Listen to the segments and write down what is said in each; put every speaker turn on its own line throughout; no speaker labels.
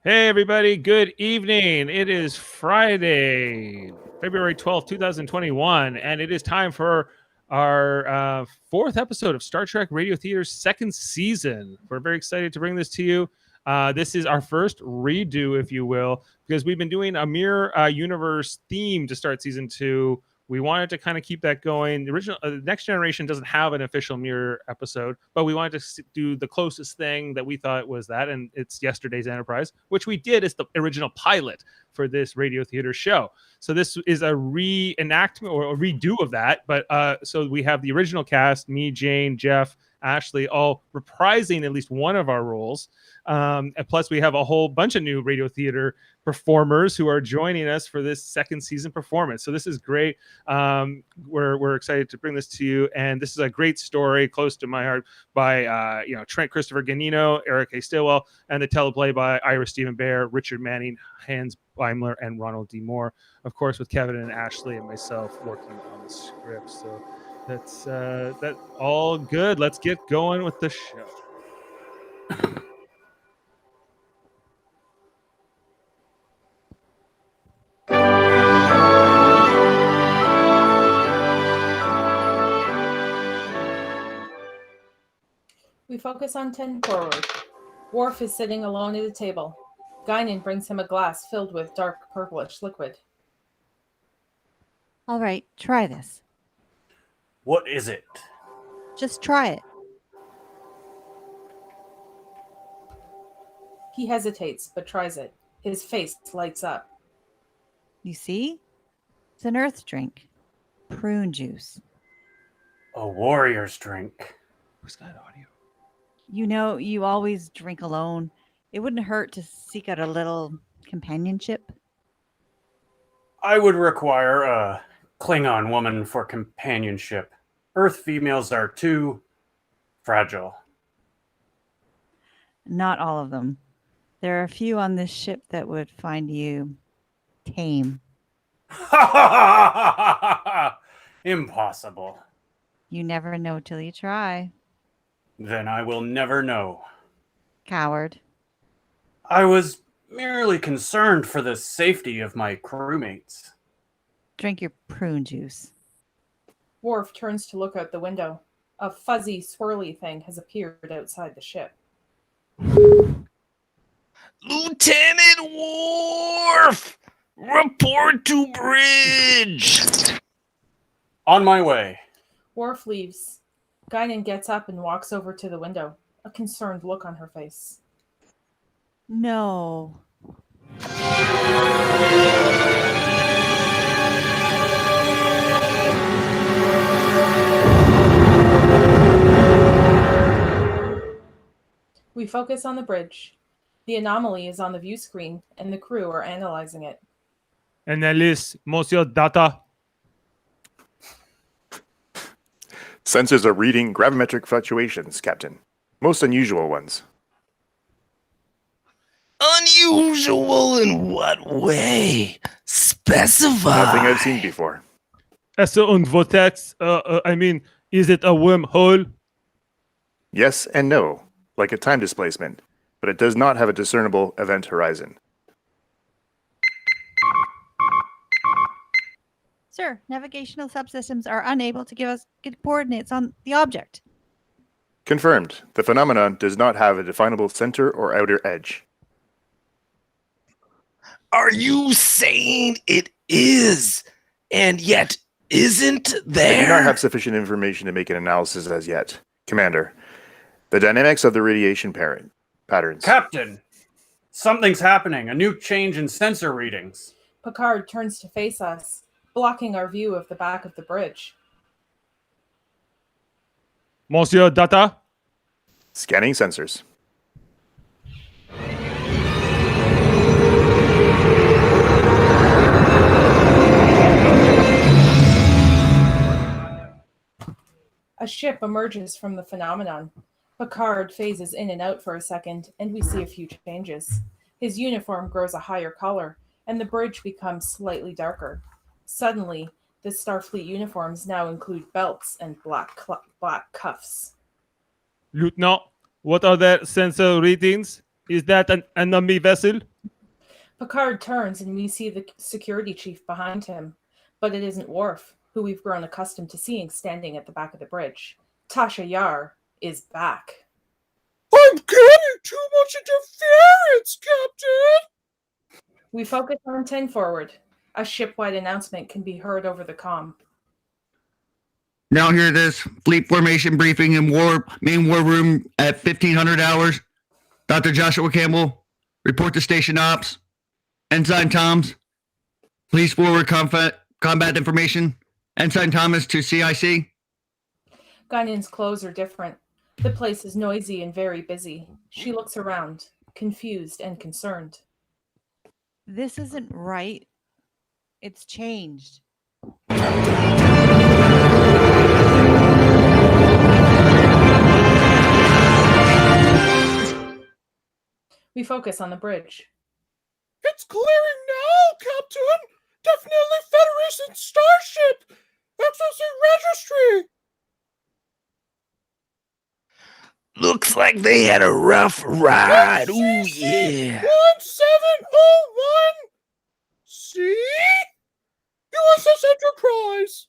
Hey, everybody. Good evening. It is Friday, February 12th, 2021, and it is time for our fourth episode of Star Trek Radio Theater's second season. We're very excited to bring this to you. This is our first redo, if you will, because we've been doing a mirror universe theme to start season two. We wanted to kind of keep that going. The original Next Generation doesn't have an official mirror episode, but we wanted to do the closest thing that we thought was that, and it's Yesterday's Enterprise, which we did as the original pilot for this radio theater show. So this is a reenactment or a redo of that. But so we have the original cast: me, Jane, Jeff, Ashley, all reprising at least one of our roles. And plus, we have a whole bunch of new radio theater performers who are joining us for this second season performance. So this is great. We're excited to bring this to you, and this is a great story close to my heart by Trent Christopher Ganino, Eric A. Stillwell, and the teleplay by Ira Steven Behr, Richard Manning, Hans Beimler, and Ronald D. Moore, of course, with Kevin and Ashley and myself working on the script. So that's all good. Let's get going with the show.
We focus on 10 forward. Worf is sitting alone at a table. Guinan brings him a glass filled with dark purplish liquid.
All right, try this.
What is it?
Just try it.
He hesitates, but tries it. His face lights up.
You see? It's an earth drink. Prune juice.
A warrior's drink.
Who's got audio?
You know, you always drink alone. It wouldn't hurt to seek out a little companionship.
I would require a Klingon woman for companionship. Earth females are too fragile.
Not all of them. There are a few on this ship that would find you tame.
Impossible.
You never know till you try.
Then I will never know.
Coward.
I was merely concerned for the safety of my crewmates.
Drink your prune juice.
Worf turns to look out the window. A fuzzy, swirly thing has appeared outside the ship.
Lieutenant Worf! Report to bridge!
On my way.
Worf leaves. Guinan gets up and walks over to the window, a concerned look on her face.
No.
We focus on the bridge. The anomaly is on the view screen, and the crew are analyzing it.
Analyse, Monsieur Data.
Sensors are reading gravimetric fluctuations, Captain. Most unusual ones.
Unusual in what way? Specify.
Nothing I've seen before.
So un vortex, is it a wormhole?
Yes and no, like a time displacement, but it does not have a discernible event horizon.
Sir, navigational subsystems are unable to give us good coordinates on the object.
Confirmed. The phenomenon does not have a definable center or outer edge.
Are you saying it is, and yet isn't there?
I do not have sufficient information to make an analysis as yet. Commander, the dynamics of the radiation patterns.
Captain! Something's happening. A new change in sensor readings.
Picard turns to face us, blocking our view of the back of the bridge.
Monsieur Data?
Scanning sensors.
A ship emerges from the phenomenon. Picard phases in and out for a second, and we see a few changes. His uniform grows a higher color, and the bridge becomes slightly darker. Suddenly, the Starfleet uniforms now include belts and black cuffs.
Lieutenant, what are the sensor readings? Is that an enemy vessel?
Picard turns and we see the security chief behind him, but it isn't Worf, who we've grown accustomed to seeing standing at the back of the bridge. Tasha Yar is back.
I'm getting too much interference, Captain!
We focus on 10 forward. A ship-wide announcement can be heard over the comm.
Now hear this. Fleet formation briefing in main war room at 1500 hours. Dr. Joshua Campbell, report to station ops. Ensign Toms, please forward combat information. Ensign Thomas to CIC.
Guinan's clothes are different. The place is noisy and very busy. She looks around, confused and concerned.
This isn't right. It's changed.
We focus on the bridge.
It's clearing now, Captain! Definitely Federation starship! Accessing registry! Looks like they had a rough ride. Ooh, yeah. 1701! See? USS Enterprise!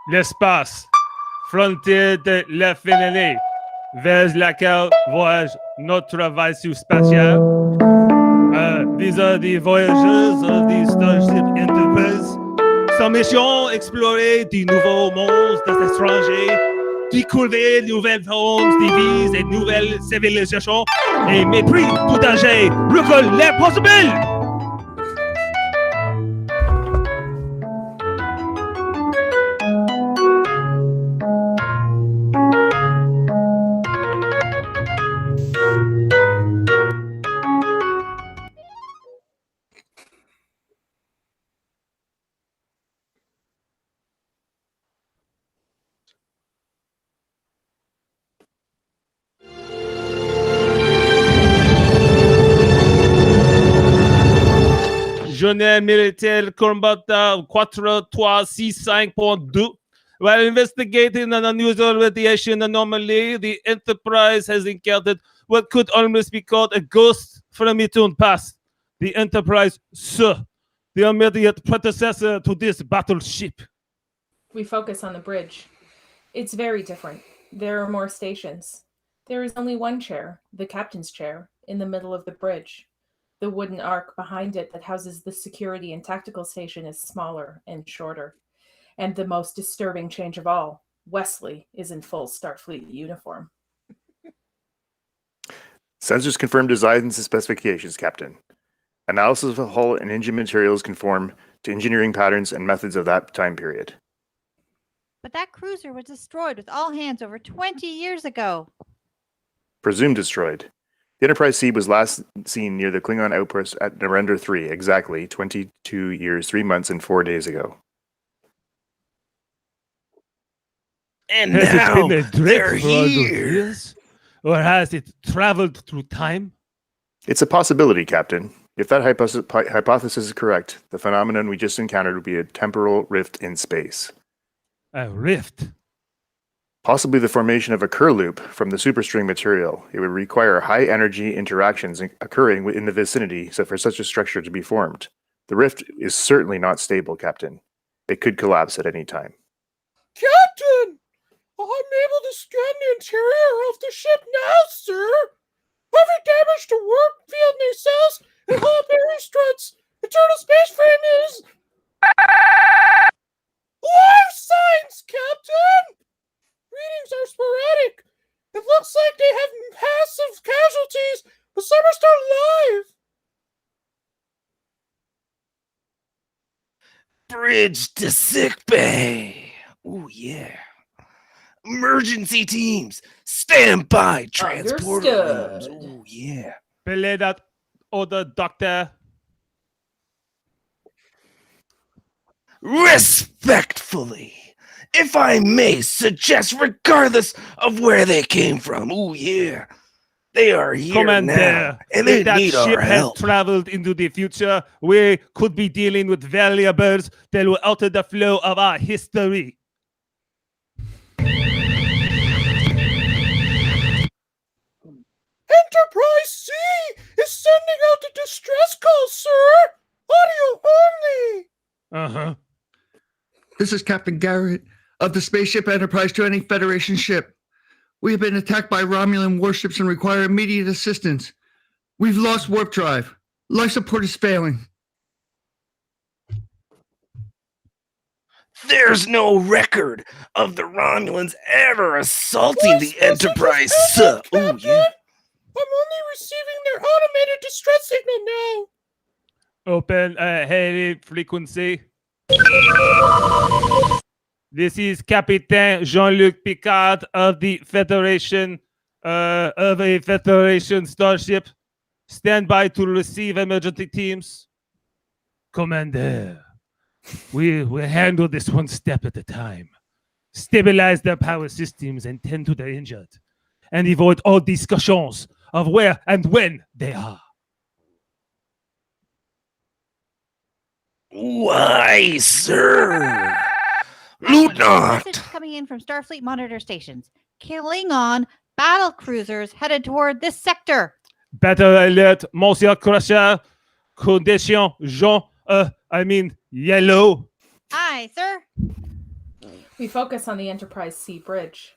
L'espace, frontière de l'infini, vers laquelle voyage notre vaisseau spatial. These are the voyagers of the Starship Enterprise. Sa mission, explorer de nouveaux mondes étrangers, découvrir de nouvelles formes de vie et de nouvelles civilisations, et mépris tout danger, recule l'impossible! Journée militaire combatant 4365.2. While investigating an unusual radiation anomaly, the Enterprise has encountered what could almost be called a ghost from its own past. The Enterprise, sir, the immediate predecessor to this battleship.
We focus on the bridge. It's very different. There are more stations. There is only one chair, the captain's chair, in the middle of the bridge. The wooden arc behind it that houses the security and tactical station is smaller and shorter. And the most disturbing change of all, Wesley is in full Starfleet uniform.
Sensors confirm designs and specifications, Captain. Analysis of the hull and engine materials conform to engineering patterns and methods of that time period.
But that cruiser was destroyed with all hands over 20 years ago.
Presumed destroyed. The Enterprise C was last seen near the Klingon outpost at Narendra 3, exactly 22 years, 3 months, and 4 days ago.
And
Has
now
it been adrift
they're
for all those
here.
years? Or has it traveled through time?
It's a possibility, Captain. If that hypothesis is correct, the phenomenon we just encountered would be a temporal rift in space.
A rift?
Possibly the formation of a Kerr loop from the superstring material. It would require high-energy interactions occurring in the vicinity for such a structure to be formed. The rift is certainly not stable, Captain. It could collapse at any time.
Captain! I'm able to scan the interior of the ship now, sir! Heavy damage to warp field nacelles and hull bearing struts. Internal space frame is... Life signs, Captain! Readings are sporadic. It looks like they have massive casualties, but some are still alive. Bridge to sickbay. Oh, yeah. Emergency teams, stand by. Transporter rooms.
Understood.
Oh, yeah.
Belay that other doctor.
Respectfully,
if I may suggest, regardless of where they came from, oh yeah, they are here
Commander,
now, and they
if that
need
ship
our
has
help.
traveled into the future, we could be dealing with variables that will alter the flow of our history.
Enterprise C is sending out a distress call, sir. Audio only.
Uh-huh.
This is Captain Garrett of the Spaceship Enterprise to any Federation ship. We have been attacked by Romulan warships and require immediate assistance. We've lost warp drive. Life support is failing.
There's no record of the Romulans ever assaulting the Enterprise, sir. Oh yeah.
I'm only receiving their automated distress signal now.
Open Haley frequency. This is Captain Jean-Luc Picard of the Federation, of a Federation starship. Stand by to receive emergency teams. Commander, we'll handle this one step at a time. Stabilize their power systems and tend to the injured. And avoid all discussions of where and when they are.
Why, sir?
Message
Lieutenant.
coming in from Starfleet monitor stations. Klingon battle cruisers headed toward this sector.
Battle alert, Monsieur Crusher. Condition yellow.
Aye, sir.
We focus on the Enterprise C bridge.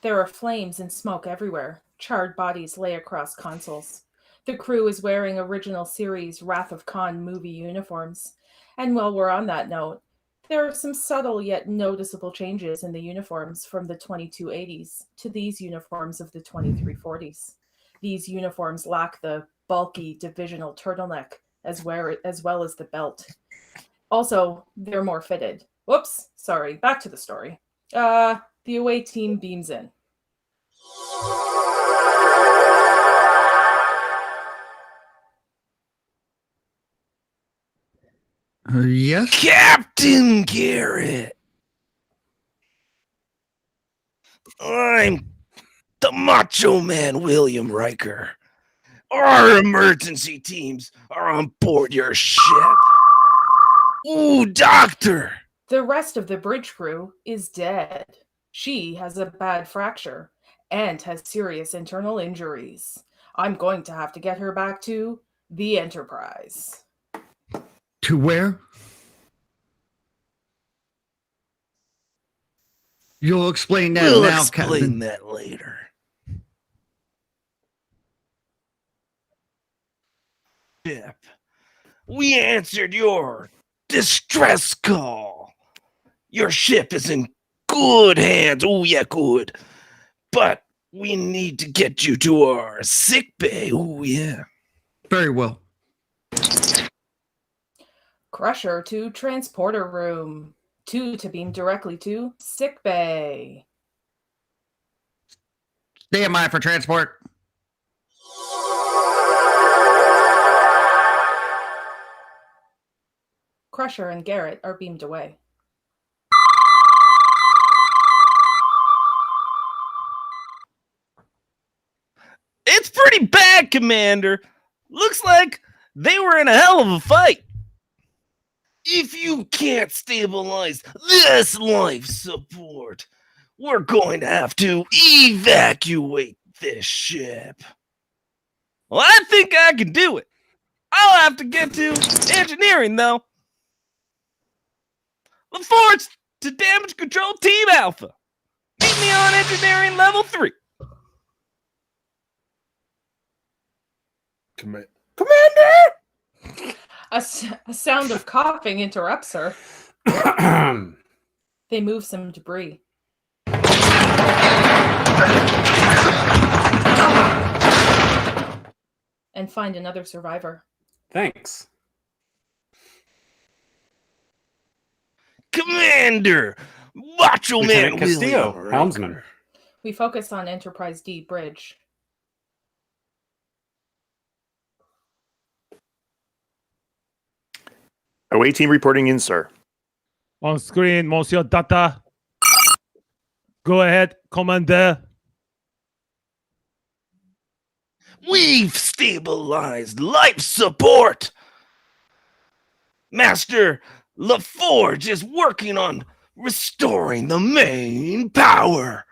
There are flames and smoke everywhere. Charred bodies lay across consoles. The crew is wearing original series Wrath of Khan movie uniforms. And while we're on that note, there are some subtle yet noticeable changes in the uniforms from the 2280s to these uniforms of the 2340s. These uniforms lack the bulky divisional turtleneck as well as the belt. Also, they're more fitted. Whoops, sorry, back to the story. The away team beams in.
Yes?
Captain Garrett. I'm the Macho Man William Riker. Our emergency teams are on board your ship. Ooh, Doctor.
The rest of the bridge crew is dead. She has a bad fracture and has serious internal injuries. I'm going to have to get her back to the Enterprise.
To where? You'll explain that
We'll
now,
explain
Captain.
that later. Ship. We answered your distress call. Your ship is in good hands. Oh, yeah, good. But we need to get you to our sick bay. Oh, yeah.
Very well.
Crusher to transporter room. 2 to beam directly to sick bay.
Stand by for transport.
Crusher and Garrett are beamed away.
It's pretty bad, Commander. Looks like they were in a hell of a fight. If you can't stabilize this life support, we're going to have to evacuate this ship. Well, I think I can do it. I'll have to get to engineering, though. Look forward to damage control Team Alpha. Meet me on engineering level 3.
Commander?
A sound of coughing interrupts her. They move some debris. And find another survivor.
Thanks.
Commander! Macho Man
Lieutenant Castillo,
William
helmsman.
Riker.
We focus on Enterprise D bridge.
Away team reporting in, sir.
On screen, Monsieur Data. Go ahead, Commander.
We've stabilized life support. Master LaForge is working on restoring the main power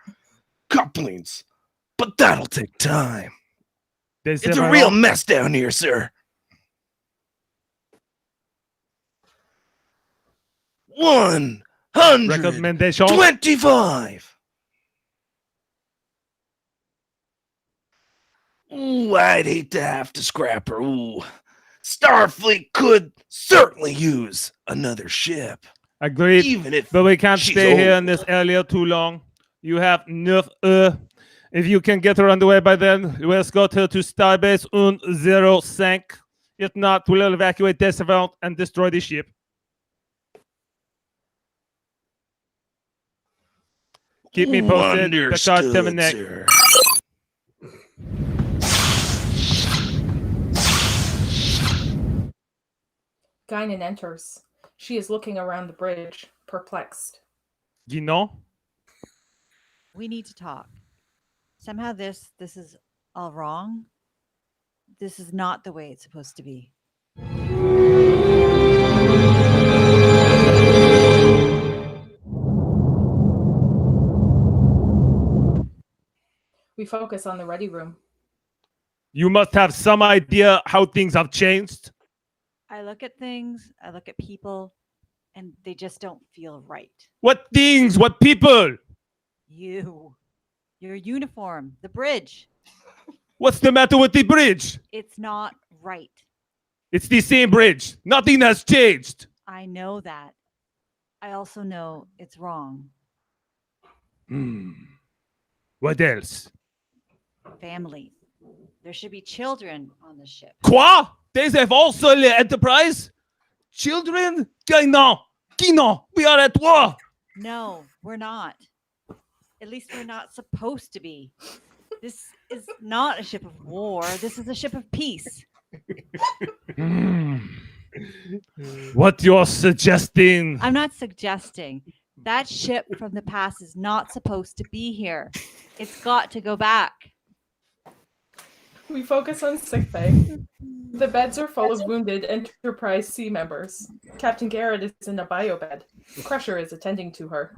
couplings, but that'll take time. It's a real mess down here, sir. 125. Ooh, I'd hate to have to scrap her. Ooh, Starfleet could certainly use another ship.
Agreed.
Even if
But we can't
she's
stay here
old.
in this area too long. You have 9 If you can get her underway by then, we'll escort her to Starbase 105. If not, we'll evacuate Desavant and destroy the ship. Keep me posted. Picard
Understood,
Terminac.
sir.
Guinan enters. She is looking around the bridge, perplexed.
Guinan?
We need to talk. Somehow this is all wrong. This is not the way it's supposed to be.
We focus on the ready room.
You must have some idea how things have changed.
I look at things, I look at people, and they just don't feel right.
What things? What people?
You, your uniform, the bridge,
What's the matter with the bridge?
it's not right.
It's the same bridge. Nothing has changed.
I know that. I also know it's wrong.
What else?
Families. There should be children on the ship.
Quoi? They have also the Enterprise? Children? Guinan! Guinan! We are at war!
No, we're not. At least we're not supposed to be. This is not a ship of war. This is a ship of peace.
What you're suggesting?
I'm not suggesting. That ship from the past is not supposed to be here. It's got to go back.
We focus on sickbay. The beds are full of wounded Enterprise C members. Captain Garrett is in a biobed. Crusher is attending to her.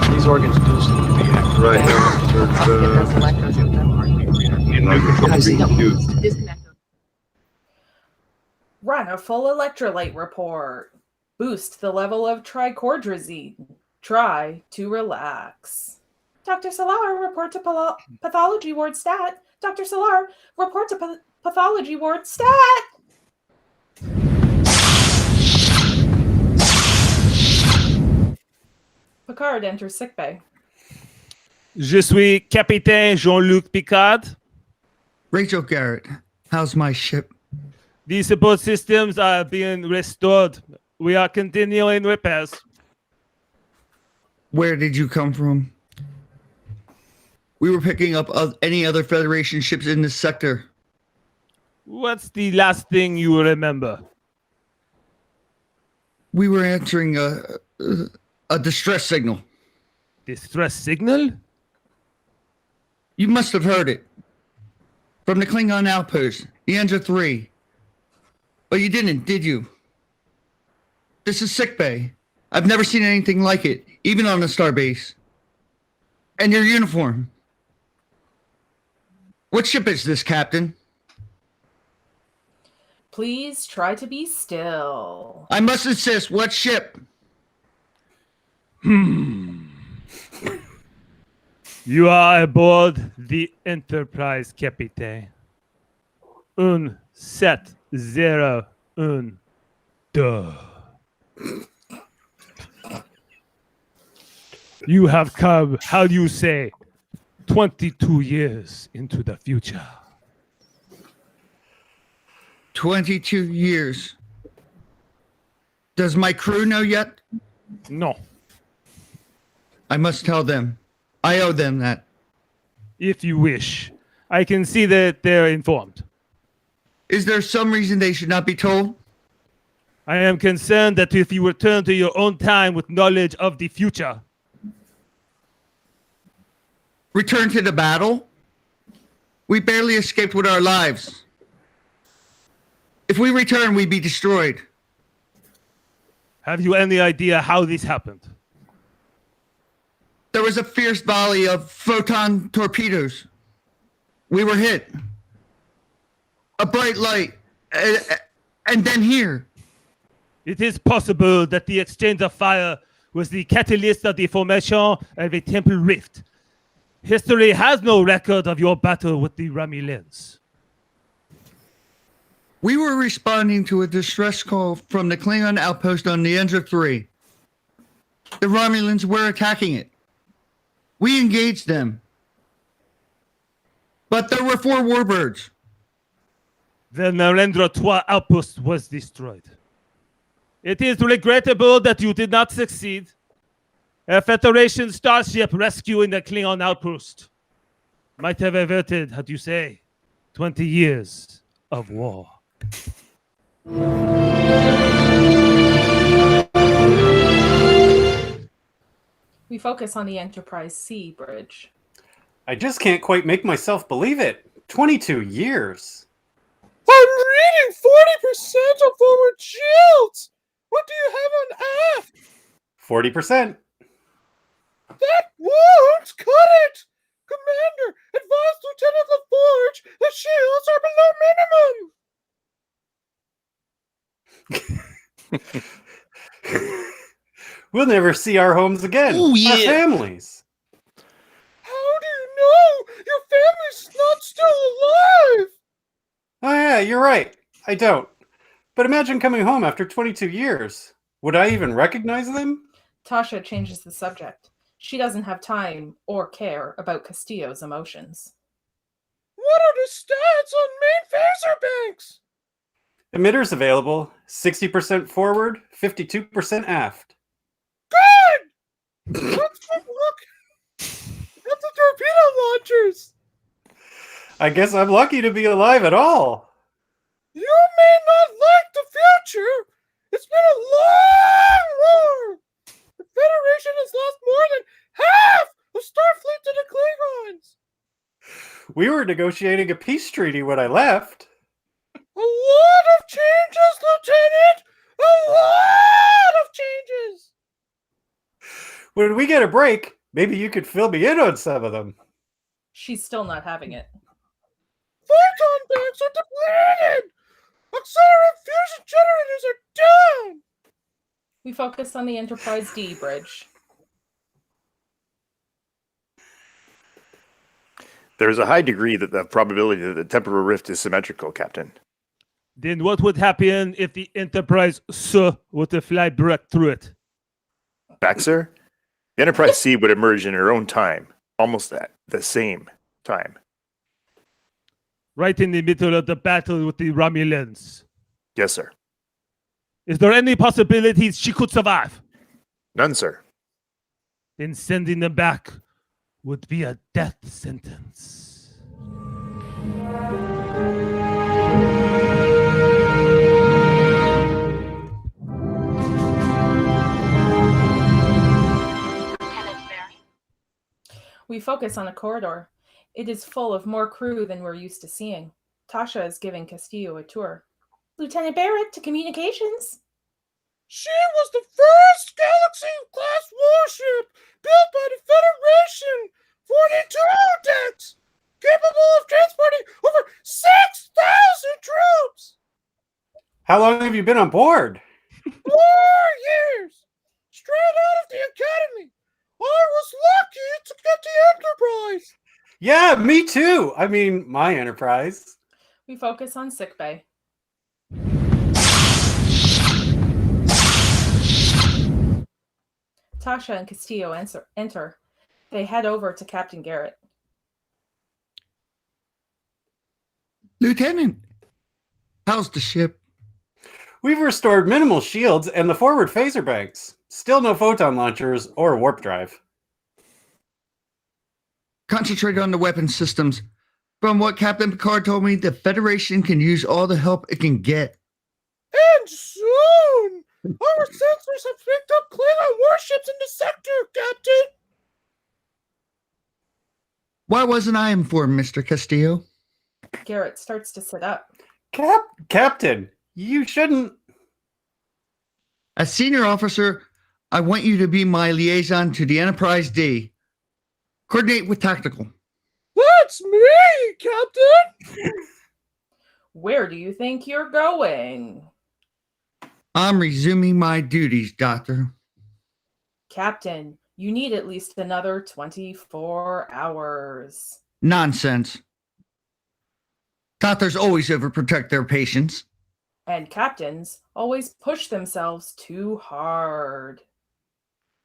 These organs do seem to be active.
Right.
Run a full electrolyte report. Boost the level of tricordrazine. Try to relax. Dr. Salar, report to pathology ward stat. Dr. Salar, report to pathology ward stat. Picard enters sickbay.
Je suis Capitaine Jean-Luc Picard.
Rachel Garrett, how's my ship?
The support systems are being restored. We are continuing repairs.
Where did you come from? We were picking up any other Federation ships in this sector.
What's the last thing you remember?
We were answering a distress signal.
Distress signal?
You must have heard it. From the Klingon outpost, the Enja 3. But you didn't, did you? This is sickbay. I've never seen anything like it, even on a starbase. And your uniform. What ship is this, Captain?
Please try to be still.
I must insist, what ship?
You are aboard the Enterprise, Capitaine. 170 2. You have come, how do you say, 22 years into the future.
22 years. Does my crew know yet?
No.
I must tell them. I owe them that.
If you wish. I can see that they're informed.
Is there some reason they should not be told?
I am concerned that if you return to your own time with knowledge of the future,
Return to the battle? We barely escaped with our lives. If we return, we'd be destroyed.
have you any idea how this happened?
There was a fierce volley of photon torpedoes. We were hit. A bright light. And then here.
It is possible that the exchange of fire was the catalyst of the formation of a temple rift. History has no record of your battle with the Romulans.
We were responding to a distress call from the Klingon outpost on the Endra 3. The Romulans were attacking it. We engaged them. But there were 4 warbirds.
The Narendra 3 outpost was destroyed. It is regrettable that you did not succeed. A Federation starship rescuing the Klingon outpost might have averted, how do you say, 20 years of war.
We focus on the Enterprise C bridge.
I just can't quite make myself believe it. 22 years.
I'm reading 40% of forward shields. What do you have on aft?
40%.
That won't cut it. Commander, advise Lieutenant LaForge the shields are below minimum.
We'll never see our homes again.
Ooh, yeah.
Our families.
How do you know your family's not still alive?
Oh yeah, you're right. I don't. But imagine coming home after 22 years. Would I even recognize them?
Tasha changes the subject. She doesn't have time or care about Castillo's emotions.
What are the stats on main phaser banks?
Emitters available. 60% forward, 52% aft.
Good! Let's take a look at the torpedo launchers.
I guess I'm lucky to be alive at all.
You may not like the future. It's been a long war. The Federation has lost more than half of Starfleet to the Klingons.
We were negotiating a peace treaty when I left.
A lot of changes, Lieutenant. A lot of changes.
When we get a break, maybe you could fill me in on some of them.
She's still not having it.
Photon banks are depleted. Accelerant fusion generators are down.
We focus on the Enterprise D bridge.
There is a high degree that the probability that the temporal rift is symmetrical, Captain.
Then what would happen if the Enterprise C were to fly back through it?
Back, sir? The Enterprise C would emerge in her own time, almost at the same time.
Right in the middle of the battle with the Romulans.
Yes, sir.
Is there any possibilities she could survive?
None, sir.
Then sending them back would be a death sentence.
We focus on a corridor. It is full of more crew than we're used to seeing. Tasha is giving Castillo a tour. Lieutenant Barrett to communications.
She was the first Galaxy-class warship built by the Federation. 42 decks, capable of transporting over 6,000 troops.
How long have you been on board?
4 years, straight out of the academy. I was lucky to get the Enterprise.
Yeah, me too. I mean, my Enterprise.
We focus on sickbay. Tasha and Castillo enter. They head over to Captain Garrett.
Lieutenant, how's the ship?
We've restored minimal shields and the forward phaser banks. Still no photon launchers or warp drive.
Concentrate on the weapon systems. From what Captain Picard told me, the Federation can use all the help it can get.
And soon. Our sensors have picked up Klingon warships in the sector, Captain.
Why wasn't I informed, Mr. Castillo?
Garrett starts to sit up.
Captain, you shouldn't.
As senior officer, I want you to be my liaison to the Enterprise D. Coordinate with tactical.
That's me, Captain.
Where do you think you're going?
I'm resuming my duties, Doctor.
Captain, you need at least another 24 hours.
Nonsense. Doctors always overprotect their patients.
And captains always push themselves too hard.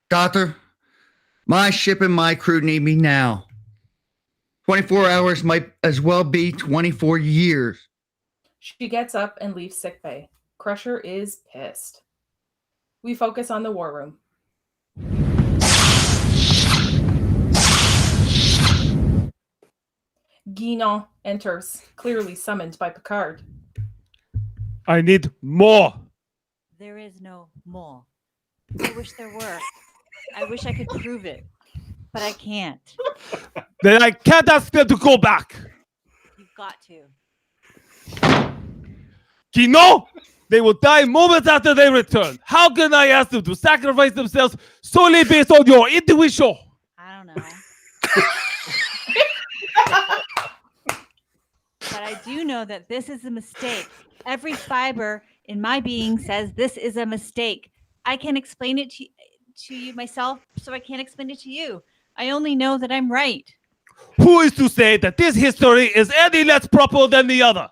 Doctor, my ship and my crew need me now. 24 hours might as well be 24 years.
She gets up and leaves sickbay. Crusher is pissed. We focus on the war room. Guinan enters, clearly summoned by Picard.
I need more.
There is no more. I wish there were. I wish I could prove it, but I can't.
Then I can't ask them to go back.
You've got to.
Kino, they will die moments after they return. How can I ask them to sacrifice themselves solely based on your intuition?
I don't know. But I do know that this is a mistake. Every fiber in my being says this is a mistake. I can't explain it to you myself, so I can't explain it to you. I only know that I'm right.
Who is to say that this history is any less proper than the other?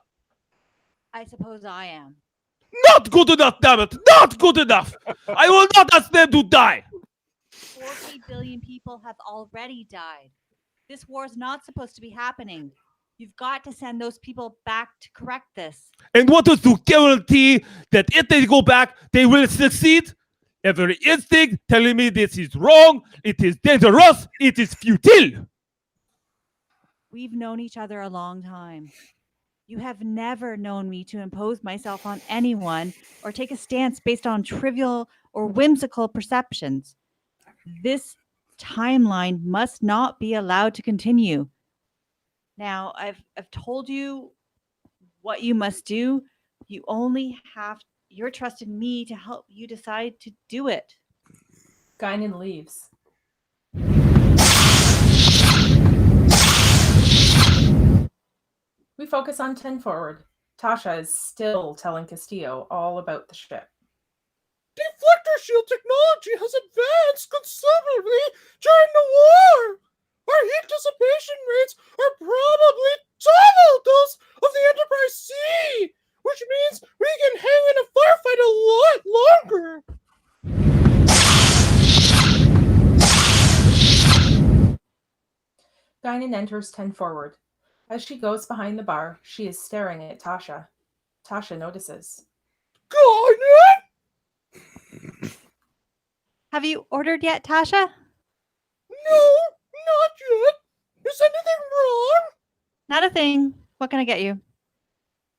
I suppose I am.
Not good enough, damn it! Not good enough! I will not ask them to die!
40 billion people have already died. This war is not supposed to be happening. You've got to send those people back to correct this.
And what is to guarantee that if they go back, they will succeed? Every instinct telling me this is wrong, it is dangerous, it is futile.
We've known each other a long time. You have never known me to impose myself on anyone or take a stance based on trivial or whimsical perceptions. This timeline must not be allowed to continue. Now, I've told you what you must do. You only have your trust in me to help you decide to do it.
Guinan leaves. We focus on 10 forward. Tasha is still telling Castillo all about the ship.
Deflector shield technology has advanced considerably during the war. Our heat dissipation rates are probably double those of the Enterprise C, which means we can hang in a firefight a lot longer.
Guinan enters 10 forward. As she goes behind the bar, she is staring at Tasha. Tasha notices.
Guinan?
Have you ordered yet, Tasha?
No, not yet. Is anything wrong?
Not a thing. What can I get you?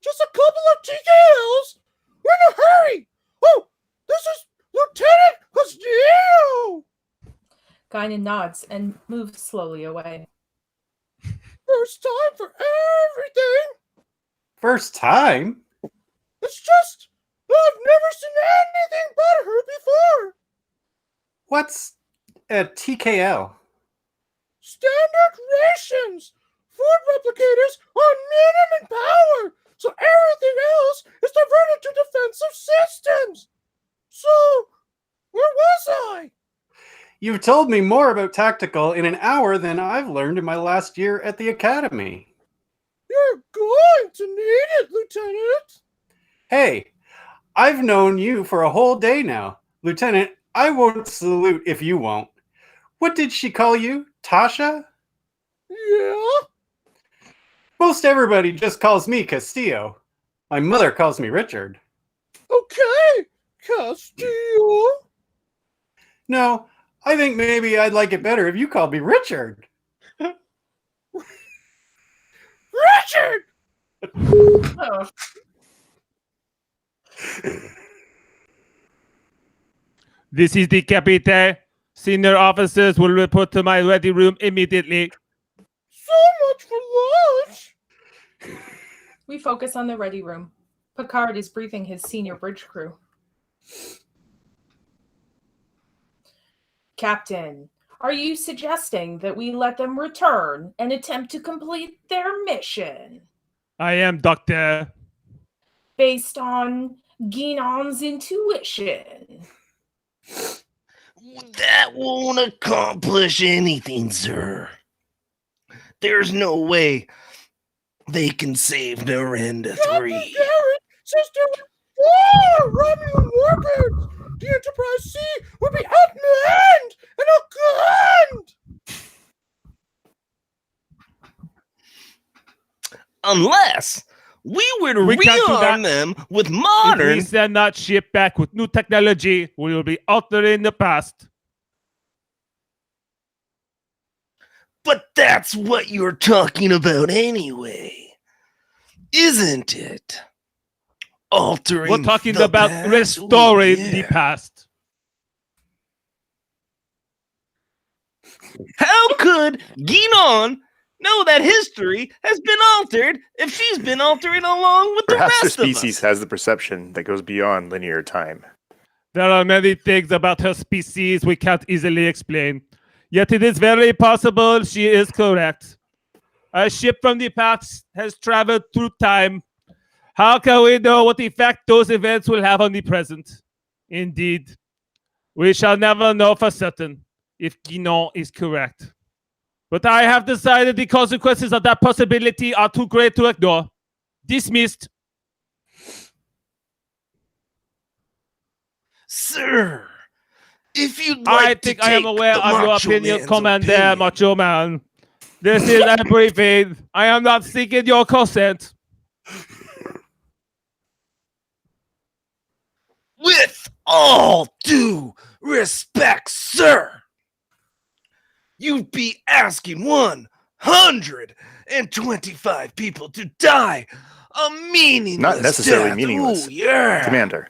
Just a couple of TKLs. We're in a hurry. Oh, this is Lieutenant Castillo.
Guinan nods and moves slowly away.
First time for everything.
First time?
It's just I've never seen anything but her before.
What's a TKL?
Standard rations. Food replicators are minimum power, so everything else is diverted to defensive systems. So, where was I?
You've told me more about tactical in an hour than I've learned in my last year at the academy.
You're going to need it, Lieutenant.
Hey, I've known you for a whole day now. Lieutenant, I won't salute if you won't. What did she call you? Tasha?
Yeah?
Most everybody just calls me Castillo. My mother calls me Richard.
Okay, Castillo.
No, I think maybe I'd like it better if you called me Richard.
Richard!
Oh.
This is the Captain. Senior officers will report to my ready room immediately.
So much for lunch.
We focus on the ready room. Picard is briefing his senior bridge crew. Captain, are you suggesting that we let them return and attempt to complete their mission?
I am, Doctor.
Based on Guinan's intuition.
That won't accomplish anything, sir. There's no way they can save Narenda 3.
Garrett says there were 4 Romulan warbirds. The Enterprise C would be outmanned and outgunned.
Unless we were to
We can't do
rearm
that.
them with
If
modern.
we send that ship back with new technology, we will be altering the past.
But that's what you're talking about anyway, isn't it? Altering.
We're talking
the
about
past?
restoring
Oh,
the
yeah.
past.
How could Guinan know that history has been altered if she's been altering along with the
Perhaps the
rest of
species
us?
has the perception that goes beyond linear time.
There are many things about her species we can't easily explain. Yet it is very possible she is correct. A ship from the past has traveled through time. How can we know what effect those events will have on the present? Indeed, we shall never know for certain if Guinan is correct. But I have decided the consequences of that possibility are too great to ignore. Dismissed.
Sir, if you'd
I
like
think
to
I am
take
aware
the
of your
Macho
opinion,
Man's
Commander
opinion,
Macho Man. This is a briefing. I am not seeking your consent.
with all due respect, sir, you'd be asking 125 people to die a meaningless
Not necessarily
death.
meaningless.
Ooh, yeah.
Commander,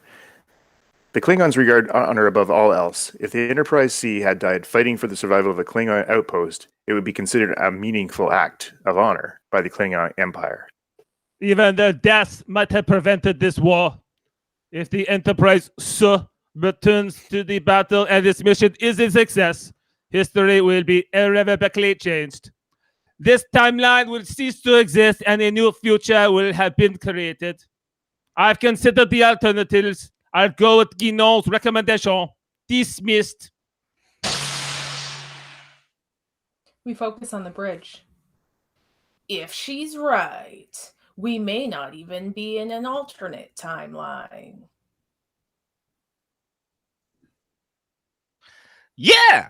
the Klingons regard honor above all else. If the Enterprise C had died fighting for the survival of a Klingon outpost, it would be considered a meaningful act of honor by the Klingon Empire.
Even their deaths might have prevented this war. If the Enterprise returns to the battle and its mission is a success, history will be irrevocably changed. This timeline will cease to exist and a new future will have been created. I've considered the alternatives. I'll go with Guinan's recommendation. Dismissed.
We focus on the bridge. If she's right, we may not even be in an alternate timeline.
Yeah.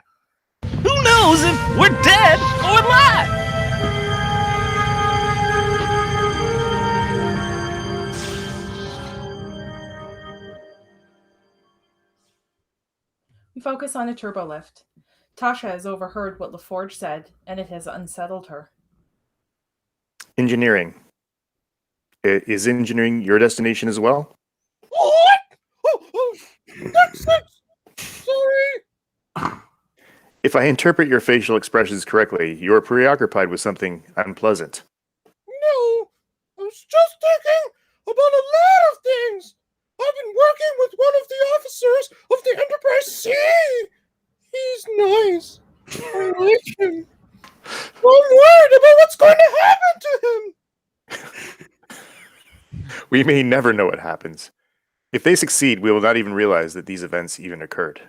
Who knows if we're dead or alive?
We focus on a turbolift. Tasha has overheard what LaForge said, and it has unsettled her.
Engineering. Is engineering your destination as well?
What? Oh, that's sorry.
If I interpret your facial expressions correctly, you are preoccupied with something unpleasant.
No, I was just thinking about a lot of things. I've been working with one of the officers of the Enterprise C. He's nice. I like him. I'm worried about what's going to happen to him.
We may never know what happens. If they succeed, we will not even realize that these events even occurred.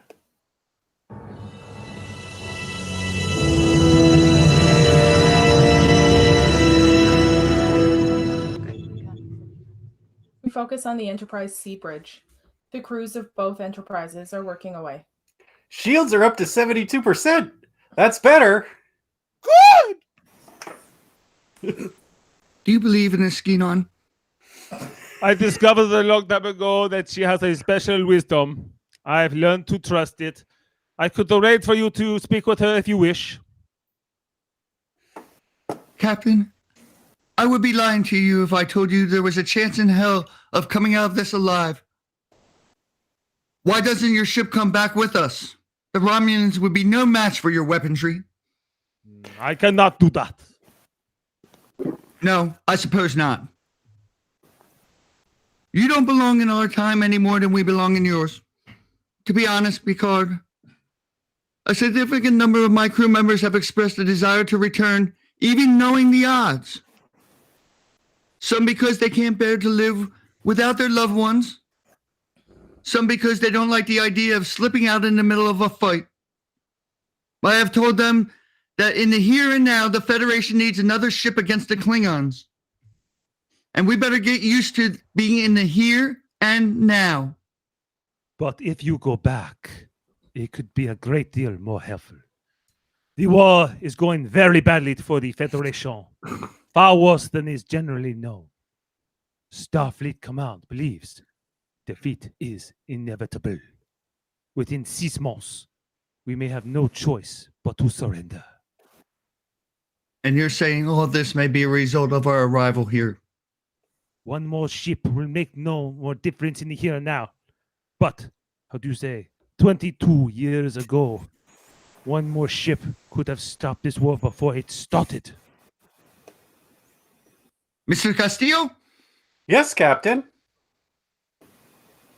We focus on the Enterprise C bridge. The crews of both Enterprises are working away.
Shields are up to 72%. That's better.
Good.
Do you believe in this, Guinan?
I discovered a long time ago that she has a special wisdom. I've learned to trust it. I could arrange for you to speak with her if you wish.
Captain, I would be lying to you if I told you there was a chance in hell of coming out of this alive. Why doesn't your ship come back with us? The Romulans would be no match for your weaponry.
I cannot do that.
No, I suppose not. You don't belong in our time any more than we belong in yours. To be honest, Picard, a significant number of my crew members have expressed a desire to return, even knowing the odds. Some because they can't bear to live without their loved ones. Some because they don't like the idea of slipping out in the middle of a fight. But I have told them that in the here and now, the Federation needs another ship against the Klingons. And we better get used to being in the here and now.
But if you go back, it could be a great deal more helpful. The war is going very badly for the Federation, far worse than is generally known. Starfleet Command believes defeat is inevitable. Within 6 months, we may have no choice but to surrender.
And you're saying all of this may be a result of our arrival here.
One more ship will make no more difference in the here and now. But, how do you say, 22 years ago, one more ship could have stopped this war before it started.
Mr. Castillo,
Yes, Captain.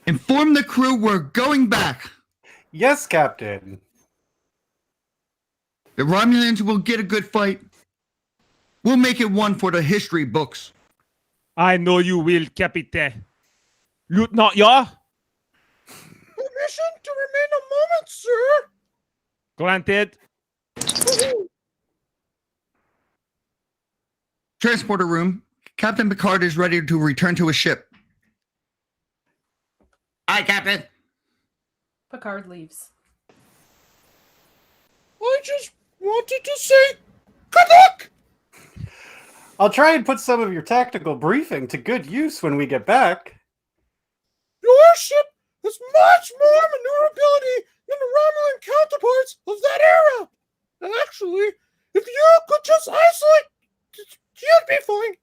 inform the crew we're going back.
Yes, Captain.
The Romulans will get a good fight. We'll make it one for the history books.
I know you will, Capitaine. Lieutenant Yar?
Permission to remain a moment, sir.
Granted.
Transporter room. Captain Picard is ready to return to his ship. Aye, Captain.
Picard leaves.
I just wanted to say good luck.
I'll try and put some of your tactical briefing to good use when we get back.
Your ship has much more maneuverability than the Romulan counterparts of that era. Actually, if you could just isolate, you'd be fine.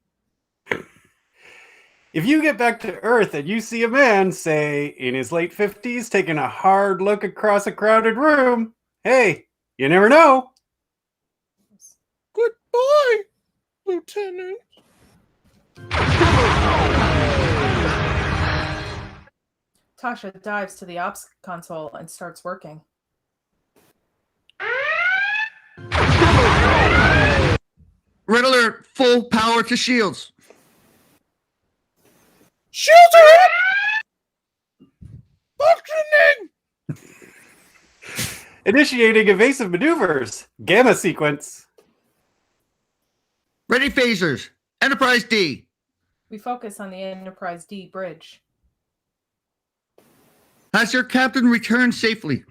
If you get back to Earth and you see a man, say, in his late 50s, taking a hard look across a crowded room, hey, you never know.
Goodbye, Lieutenant.
Tasha dives to the ops console and starts working.
Red alert, full power to shields.
Shields are in! Functioning!
Initiating evasive maneuvers. Gamma sequence.
Ready phasers. Enterprise D.
We focus on the Enterprise D bridge.
Has your captain returned safely?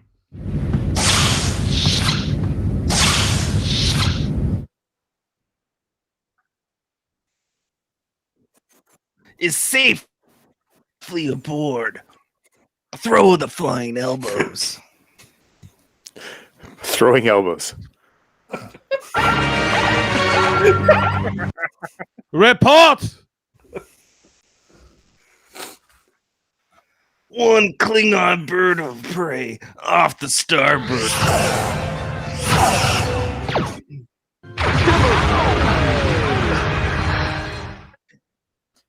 Is safely aboard. Throw the flying elbows.
Throwing elbows.
Report!
One Klingon bird of prey off the starboard.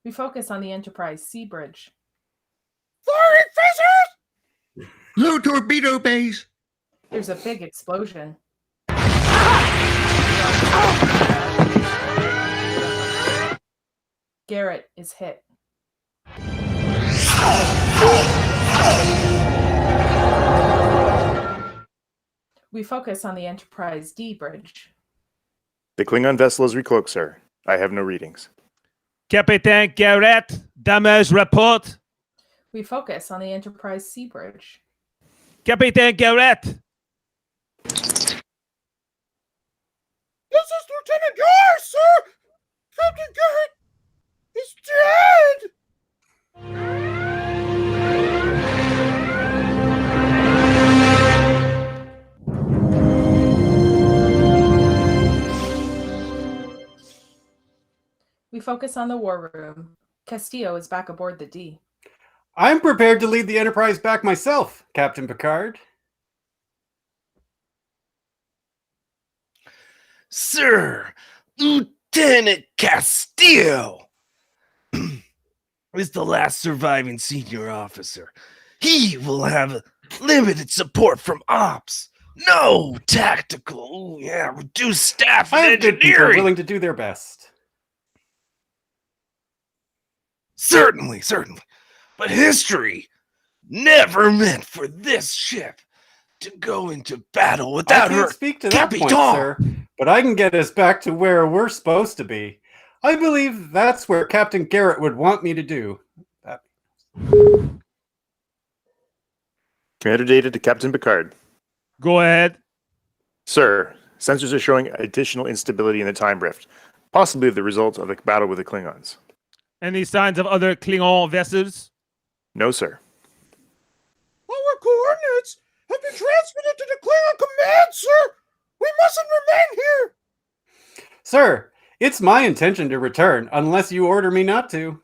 We focus on the Enterprise C bridge.
Firing phasers!
Low torpedo bays.
There's a big explosion. Garrett is hit. We focus on the Enterprise D bridge.
The Klingon vessel is recloaked, sir. I have no readings.
Capitaine Garrett, damage report.
We focus on the Enterprise C bridge.
Capitaine Garrett.
This is Lieutenant Yar, sir! Captain Garrett is dead!
We focus on the war room. Castillo is back aboard the D.
I'm prepared to lead the Enterprise back myself, Captain Picard.
Sir, Lieutenant Castillo is the last surviving senior officer. He will have limited support from ops. No tactical, reduced staff
I
and
have good people
engineering.
willing to do their best.
Certainly. But history never meant for this ship to go into battle
I
without her
can't speak to that point,
Capitan.
sir, but I can get us back to where we're supposed to be. I believe that's where Captain Garrett would want me to do.
Commander data to Captain Picard.
Go ahead.
Sir, sensors are showing additional instability in the time rift, possibly the result of a battle with the Klingons.
Any signs of other Klingon vessels?
No, sir.
Our coordinates have been transmitted to the Klingon command, sir! We mustn't remain here!
Sir, it's my intention to return unless you order me not to.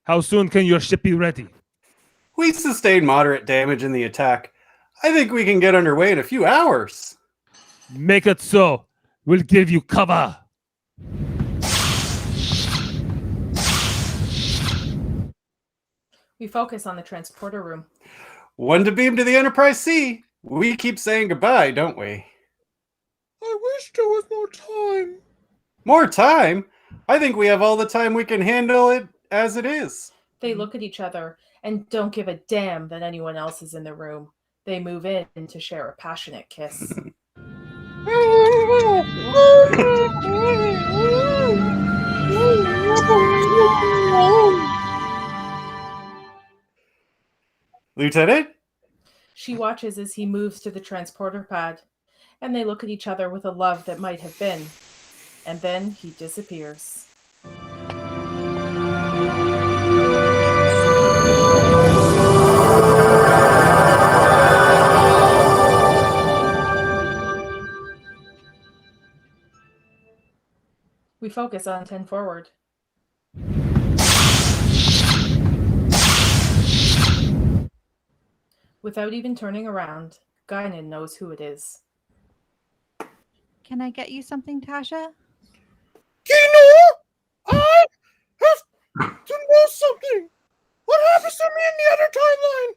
How soon can your ship be ready?
We sustained moderate damage in the attack. I think we can get underway in a few hours.
Make it so. We'll give you cover.
We focus on the transporter room.
One to beam to the Enterprise C. We keep saying goodbye, don't we?
I wish there was more time.
More time? I think we have all the time we can handle it as it is.
They look at each other and don't give a damn that anyone else is in the room. They move in to share a passionate kiss.
Lieutenant?
She watches as he moves to the transporter pad, and they look at each other with a love that might have been. And then he disappears. We focus on 10 forward. Without even turning around, Guinan knows who it is.
Can I get you something, Tasha?
I have to know something. What happens to me in the other timeline?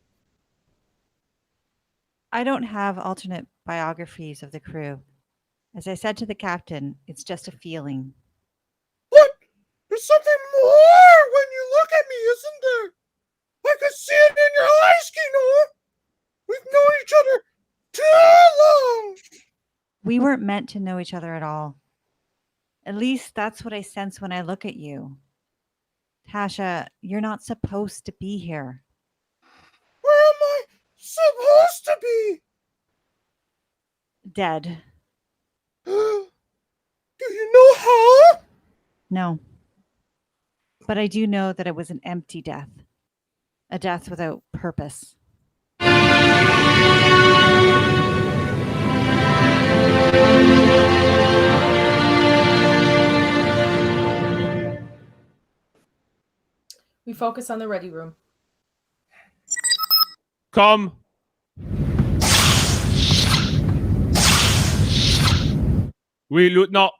I don't have alternate biographies of the crew. As I said to the captain, it's just a feeling.
What? There's something more when you look at me, isn't there? I could see it in your eyes, Kino. We've known each other too long.
We weren't meant to know each other at all. At least that's what I sense when I look at you. Tasha, you're not supposed to be here.
Where am I supposed to be?
Dead.
Do you know how?
No. But I do know that it was an empty death. A death without purpose.
We focus on the ready room.
Come. Oui, Lieutenant.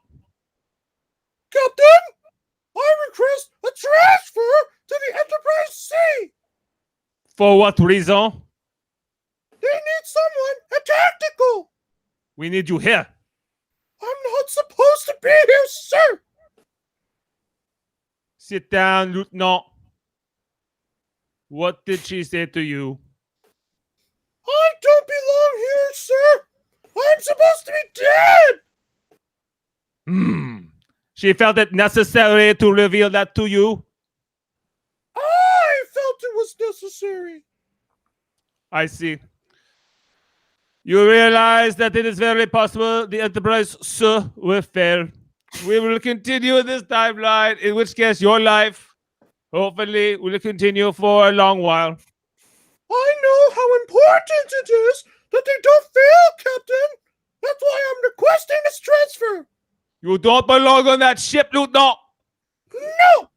Captain, I request a transfer to the Enterprise C.
For what reason?
They need someone at tactical.
We need you here.
I'm not supposed to be here, sir.
Sit down, Lieutenant. What did she say to you?
I don't belong here, sir. I'm supposed to be dead.
She felt it necessary to reveal that to you?
I felt it was necessary.
I see. You realize that it is very possible the Enterprise, sir, will fail. We will continue this timeline, in which case your life, hopefully, will continue for a long while.
I know how important it is that they don't fail, Captain. That's why I'm requesting this transfer.
You don't belong on that ship, Lieutenant.
No!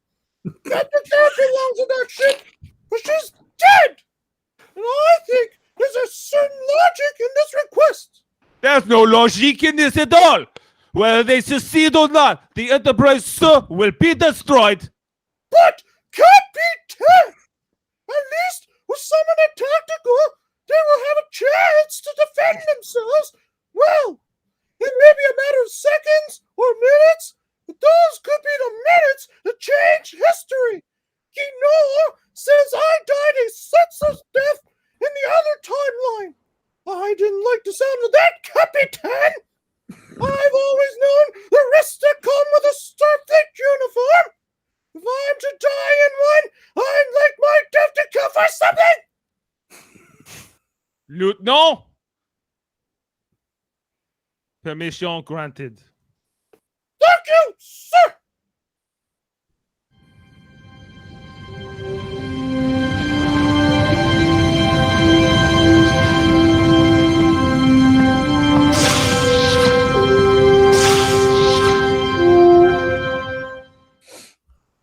Captain Garrett belongs on that ship. but she's dead! And I think there's a certain logic in this request.
There's no logic in this at all. Whether they succeed or not, the Enterprise, sir, will be destroyed.
But Captain! At least with someone at tactical, they will have a chance to defend themselves. Well, it may be a matter of seconds or minutes, but those could be the minutes that change history. Guinan says I died a senseless death in the other timeline. I didn't like the sound of that, Capitan. I've always known the risks that come with a Starfleet uniform. If I'm to die in one, I'd like my death to come for something.
Lieutenant? Permission granted.
Thank you, sir.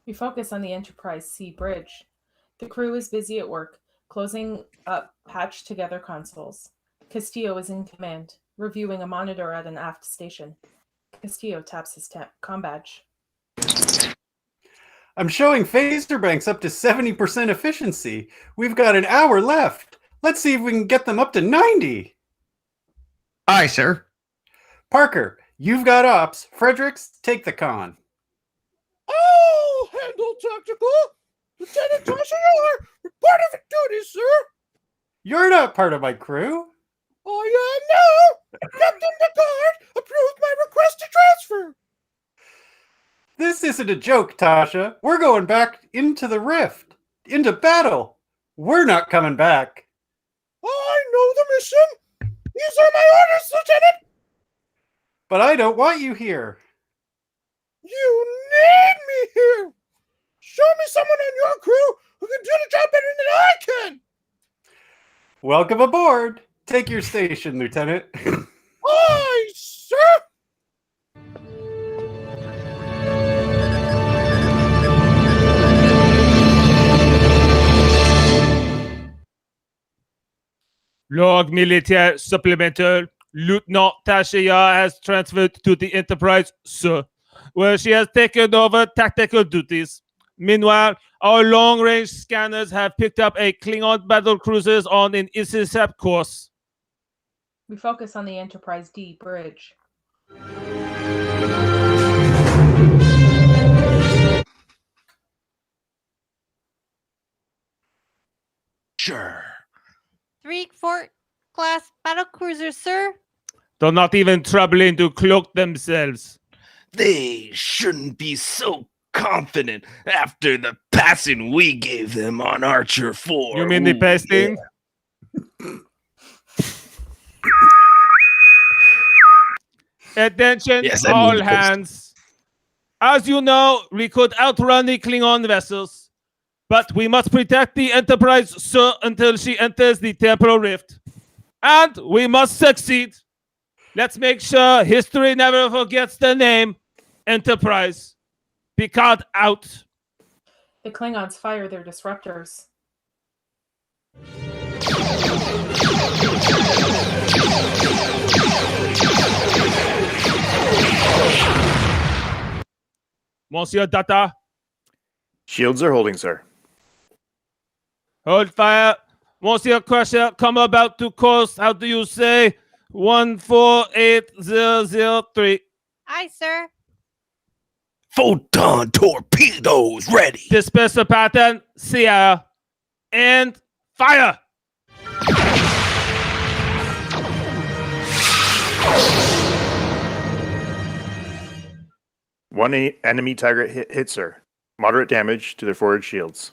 We focus on the Enterprise C bridge. The crew is busy at work, closing up patched together consoles. Castillo is in command, reviewing a monitor at an aft station. Castillo taps his comm badge.
I'm showing phaser banks up to 70% efficiency. We've got an hour left. Let's see if we can get them up to 90.
Aye, sir.
Parker, you've got ops. Fredericks, take the con. I'll handle tactical. Lieutenant Tasha Yar, report of duty, sir.
You're not part of my crew.
I am now. Captain Picard approved my request to transfer.
This isn't a joke, Tasha. We're going back into the rift, into battle. We're not coming back.
I know the mission. These are my orders, Lieutenant.
But I don't want you here.
You need me here. Show me someone on your crew who can do the job better than I can.
Welcome aboard. Take your station, Lieutenant.
Aye, sir.
Log militaire supplemental. Lieutenant Tasha Yar has transferred to the Enterprise, sir, where she has taken over tactical duties. Meanwhile, our long-range scanners have picked up a Klingon battle cruisers on an intercept course.
We focus on the Enterprise D bridge.
Sure.
3 Fort class battle cruisers, sir.
They're not even troubling to cloak themselves.
They shouldn't be so confident after the passing we gave them on Archer 4.
You mean the pasting? Attention,
Yes, I mean
all
the pasting.
hands. As you know, we could outrun the Klingon vessels, but we must protect the Enterprise, sir, until she enters the temporal rift. And we must succeed. Let's make sure history never forgets the name Enterprise. Picard out.
The Klingons fire their disruptors.
Monsieur Data,
Shields are holding, sir.
hold fire. Monsieur Crusher, come about to course. How do you say? 148003.
Aye, sir.
Photon torpedoes ready.
Disperser pattern, Sierra, and fire.
One enemy target hit, sir. Moderate damage to their forward shields.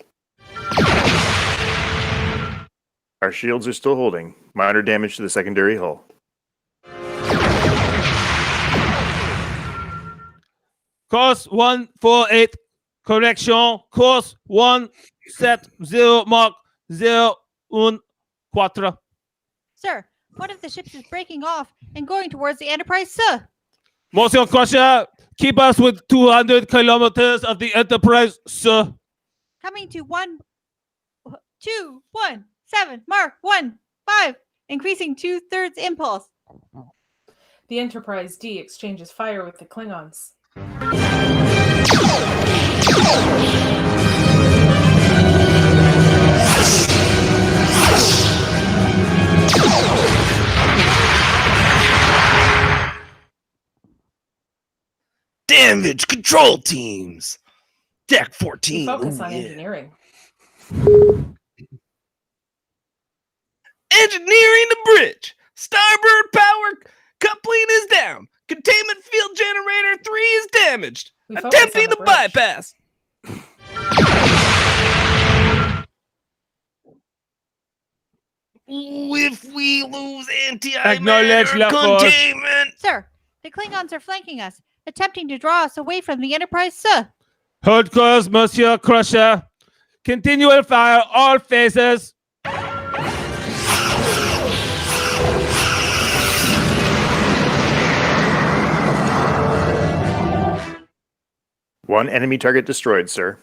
Our shields are still holding. Minor damage to the secondary hull.
Course 148, correction. Course 170 mark 014.
Sir, one of the ships is breaking off and going towards the Enterprise, sir.
Monsieur Crusher, keep us with 200 kilometers of the Enterprise, sir.
Coming to 2, 1, 7, mark 1, 5, increasing 2/3 impulse.
The Enterprise D exchanges fire with the Klingons.
Damage control teams. Deck
We
14.
focus
Ooh,
on
yeah.
engineering.
Engineering the bridge. Starboard power coupling is down. Containment field generator 3 is damaged.
We focus
Attempting
on the
to
bridge.
bypass. If we lose
Acknowledge
antimatter
La Force.
containment.
Sir, the Klingons are flanking us, attempting to draw us away from the Enterprise, sir.
Hold course, Monsieur Crusher. Continual fire, all phases.
One enemy target destroyed, sir.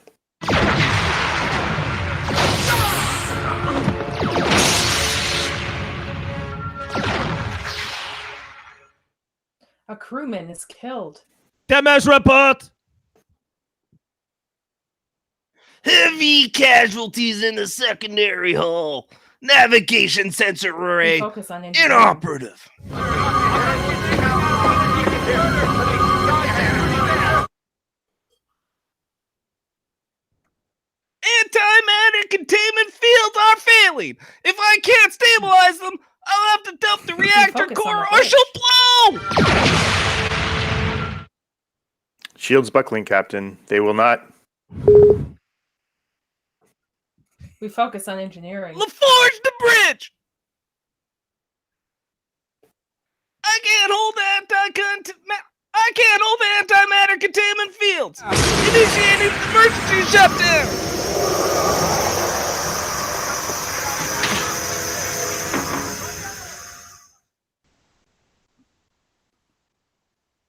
A crewman is killed.
Damage report.
Heavy casualties in the secondary hull. Navigation sensor
We
array
focus on engineering.
inoperative. Antimatter containment fields are failing. If I can't stabilize them, I'll have to dump the reactor
focus on
core
the
or
bridge.
she'll blow.
Shields buckling, Captain. They will not.
We focus on engineering.
LaForge the bridge. I can't hold antimatter containment fields. Initiating emergency shutdown.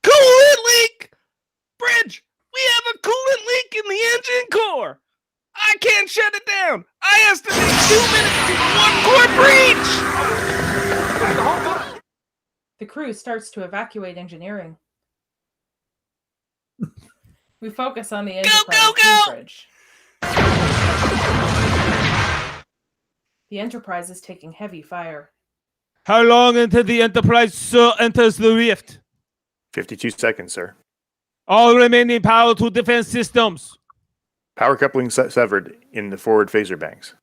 Coolant leak. Bridge. We have a coolant leak in the engine core. I can't shut it down. I estimate 2 minutes to 1 core breach.
The crew starts to evacuate engineering. We focus on the Enterprise
go!
bridge. The Enterprise is taking heavy fire.
How long until the Enterprise, sir, enters the rift?
52 seconds, sir.
All remaining power to defense systems.
Power coupling severed in the forward phaser banks.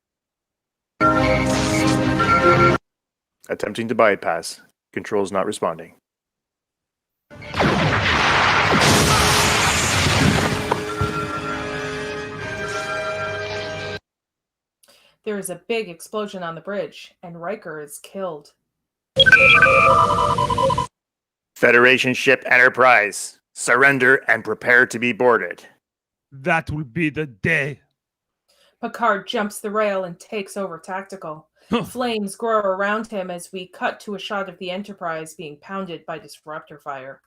Attempting to bypass. Controls not responding.
There is a big explosion on the bridge, and Riker is killed.
Federation ship Enterprise. Surrender and prepare to be boarded.
That will be the day.
Picard jumps the rail and takes over tactical. Flames grow around him as we cut to a shot of the Enterprise being pounded by disruptor fire.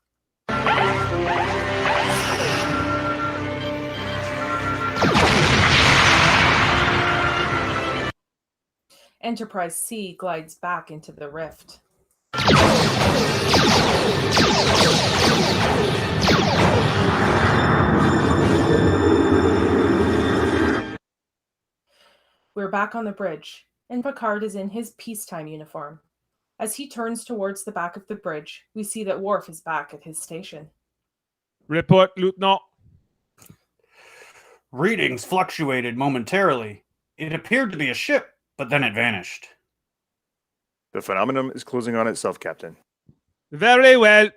Enterprise C glides back into the rift. We're back on the bridge, and Picard is in his peacetime uniform. As he turns towards the back of the bridge, we see that Worf is back at his station.
Report, Lieutenant.
Readings fluctuated momentarily. It appeared to be a ship, but then it vanished.
The phenomenon is closing on itself, Captain.
Very well.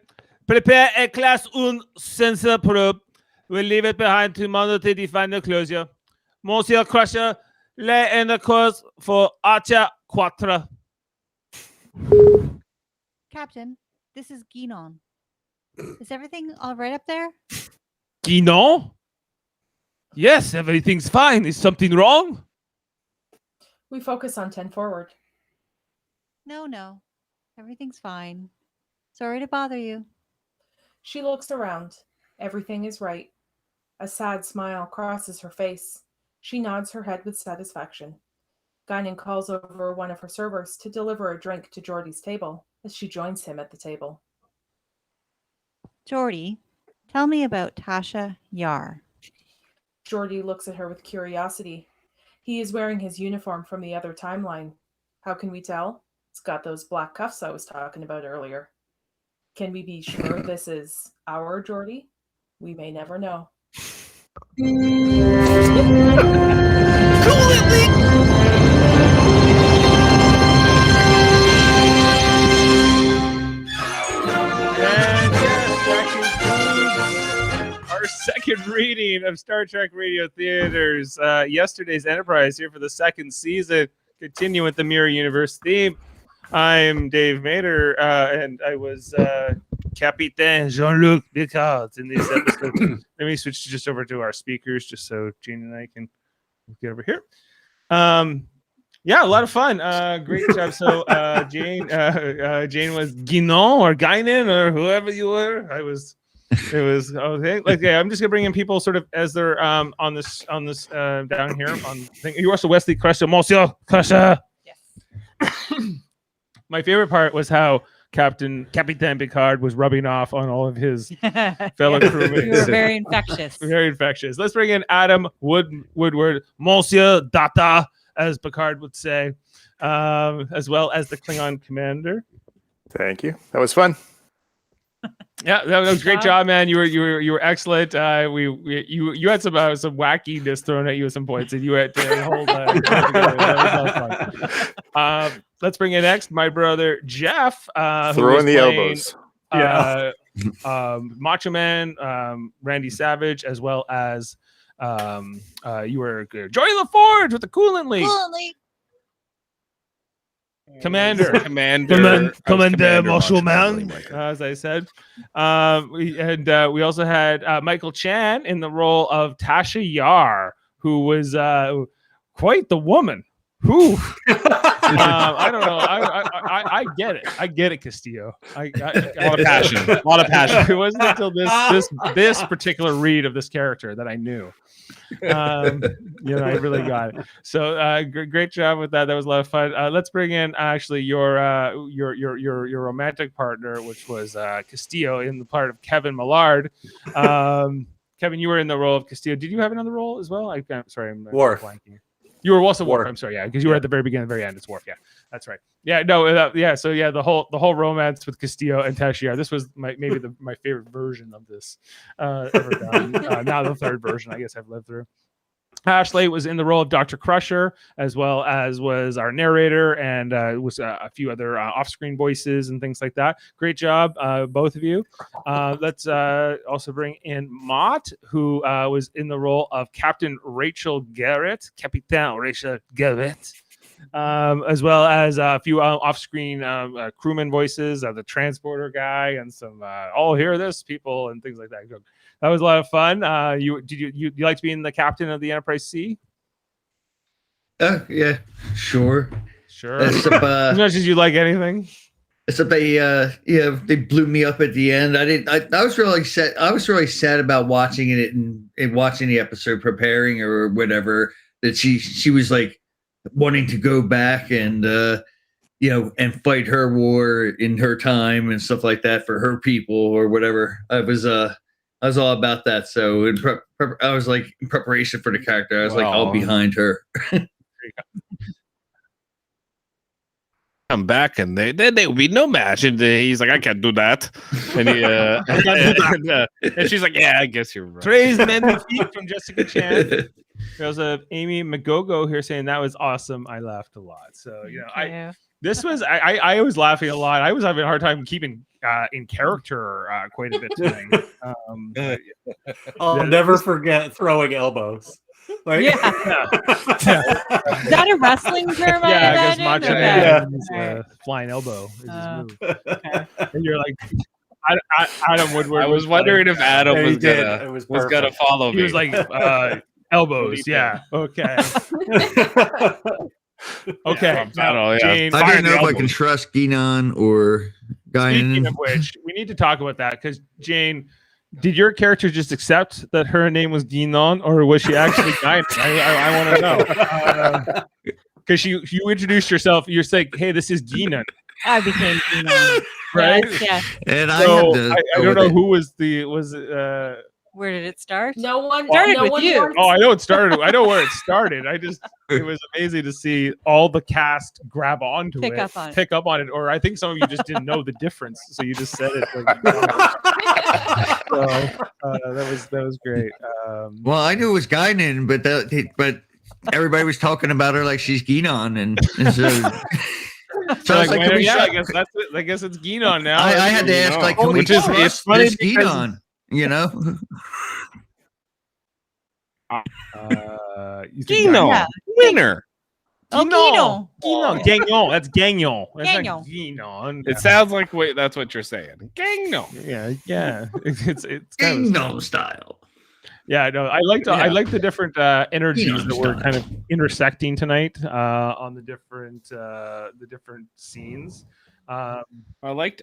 Prepare a Class 1 sensor probe. We'll leave it behind to monitor the final closure. Monsieur Crusher, lay in the course for Archer Quattro.
Captain, this is Guinan. Is everything all right up there?
Guinan? Yes, everything's fine. Is something wrong?
We focus on 10 forward.
No. Everything's fine. Sorry to bother you.
She looks around. Everything is right. A sad smile crosses her face. She nods her head with satisfaction. Guinan calls over one of her servers to deliver a drink to Geordi's table as she joins him at the table.
Geordi, tell me about Tasha Yar.
Geordi looks at her with curiosity. He is wearing his uniform from the other timeline. How can we tell? It's got those black cuffs I was talking about earlier. Can we be sure this is our Geordi? We may never know.
And yes, that concludes our second reading of Star Trek Radio Theaters. Yesterday's Enterprise here for the second season. Continue with the Mirror Universe theme. I'm Dave Mader, and I was Capitaine Jean-Luc Picard in this episode. Let me switch just over to our speakers just so Jane and I can get over here. Yeah, a lot of fun. Great job. So Jane was Guinan or Guinan or whoever you were. It was okay. Like, yeah, I'm just gonna bring in people sort of as they're on this down here on thing. You also Wesley Crusher, Monsieur Crusher.
Yes.
My favorite part was how Captain Picard was rubbing off on all of his fellow crewmen.
You were very infectious.
Very infectious. Let's bring in Adam Woodward, Monsieur Data, as Picard would say, as well as the Klingon commander.
Thank you. That was fun.
Yeah, that was a great job, man. You were excellent. You had some wackiness thrown at you at some points, and you had to hold. That was fun. Let's bring in next my brother Jeff.
Throw in the elbows.
Macho Man, Randy Savage, as well as you were Joy LaForge with the Coolant League. Commander, Marshal Man, as I said. We also had Michael Chan in the role of Tasha Yar, who was quite the woman. Who I don't know. I get it. I get it, Castillo. A lot of passion. A lot of passion. It wasn't until this particular read of this character that I knew. I really got it. So great job with that. That was a lot of fun. Let's bring in actually your romantic partner, which was Castillo in the part of Kevin Millard. Kevin, you were in the role of Castillo. Did you have another role as well? I'm
Worf.
blanking. You were also Worf. I'm sorry, yeah, because you were at the very beginning, very end. It's Worf. Yeah, that's right. Yeah, no, yeah. So yeah, the whole romance with Castillo and Tasha Yar. This was my favorite version of this ever done. Now the third version, I guess, I've lived through. Ashley was in the role of Dr. Crusher, as well as was our narrator, and was a few other off-screen voices and things like that. Great job, both of you. Let's also bring in Mott, who was in the role of Captain Rachel Garrett, Capitaine Rachel Garrett, as well as a few off-screen crewman voices, the transporter guy, and some hear this people and things like that. That was a lot of fun. You like being the captain of the Enterprise C?
Yeah, sure.
As much as you like anything.
Except they blew me up at the end. I was really sad. I was really sad about watching it and watching the episode, preparing or whatever. That she was like wanting to go back and and fight her war in her time and stuff like that for her people or whatever. I was all about that. So I was like in preparation for the character. I was like all behind her.
Come back and they would be no match. And he's like, I can't do that. And and she's like, yeah, I guess you're right.
Praise men defeat from Jessica Chan. There's Amy McGogo here saying that was awesome. I laughed a lot. So I was laughing a lot. I was having a hard time keeping in character quite a bit tonight.
I'll never forget throwing elbows. Like,
Is that a wrestling term?
Yeah,
I
Macho Man flying elbow is his move. Okay. And you're like, Adam Woodward.
I was wondering if Adam was gonna follow me.
He was like elbows. Yeah. Okay. Okay. Jane,
I didn't know if I can trust Guinan or Guinan.
Speaking of which, we need to talk about that because Jane, did your character just accept that her name was Guinan, or was she actually Guinan? I want to know. because you introduced yourself. You're saying, "Hey, this is Guinan,"
I became Guinan.
right?
Yeah.
And I
So
have to.
I
go
don't
with
know
it.
who was
Where did it start?
No one
Started
no
with
one
you.
wants-
Oh, I know it started. I know where it started. It was amazing to see all the cast grab onto
Pick
it,
up on it.
pick up on it, or I think some of you just didn't know the difference, so you just said it. So that was great.
Well, I knew it was Guinan, but everybody was talking about her like she's Guinan, and so.
So
I was like, can we
yeah,
shut-
I guess that's it. I guess it's Guinan now.
I had to ask, like, can we
Which is
trust
it's funny
this
because
Guinan? You know?
you think
Gino,
Yeah.
winner.
Oh,
Guinan.
Guinan.
Gagnon. That's Gagnon. That's
Gagnon.
not Guinan.
It sounds like that's what you're saying. Gang no.
Yeah. It's kind of
Guinan style.
yeah. No, I liked the different energies
Guinan
that were
style.
kind of intersecting tonight on the different scenes.
I liked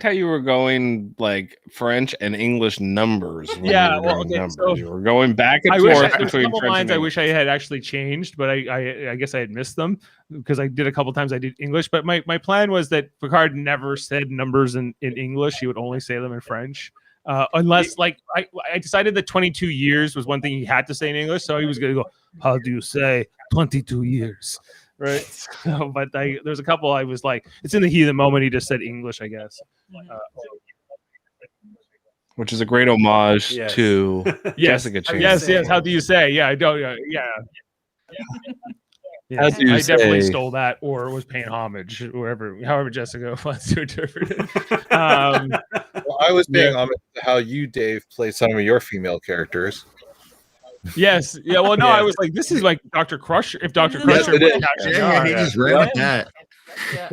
how you were going like French and English numbers. when
Yeah,
you were
well,
doing
okay,
numbers.
so
You were going back and
I wish
forth
there's a
between
couple
French
lines
and
I
English.
wish I had actually changed, but I guess I had missed them because I did a couple times I did English. But my plan was that Picard never said numbers in English; he would only say them in French. Unless, like, I decided that 22 years was one thing he had to say in English, so he was going to go, "How do you say 22 years?" Right? So, but there's a couple I was like, it's in the heat of the moment. He just said English, I guess.
Which is a great homage
Yes.
to
Yes,
Jessica Chang.
yes. How do you say? Yeah, I don't. Yeah.
How do you
I definitely
say-
stole that, or was paying homage, however Jessica wants to interpret it.
Well, I was paying homage to how you, Dave, play some of your female characters.
Yes, yeah. Well, no, I was like, this is like Dr. Crusher. If Dr.
Yes,
Crusher
it
was
is.
Tasha
Yeah,
Yar,
he just ran with that.
Yeah.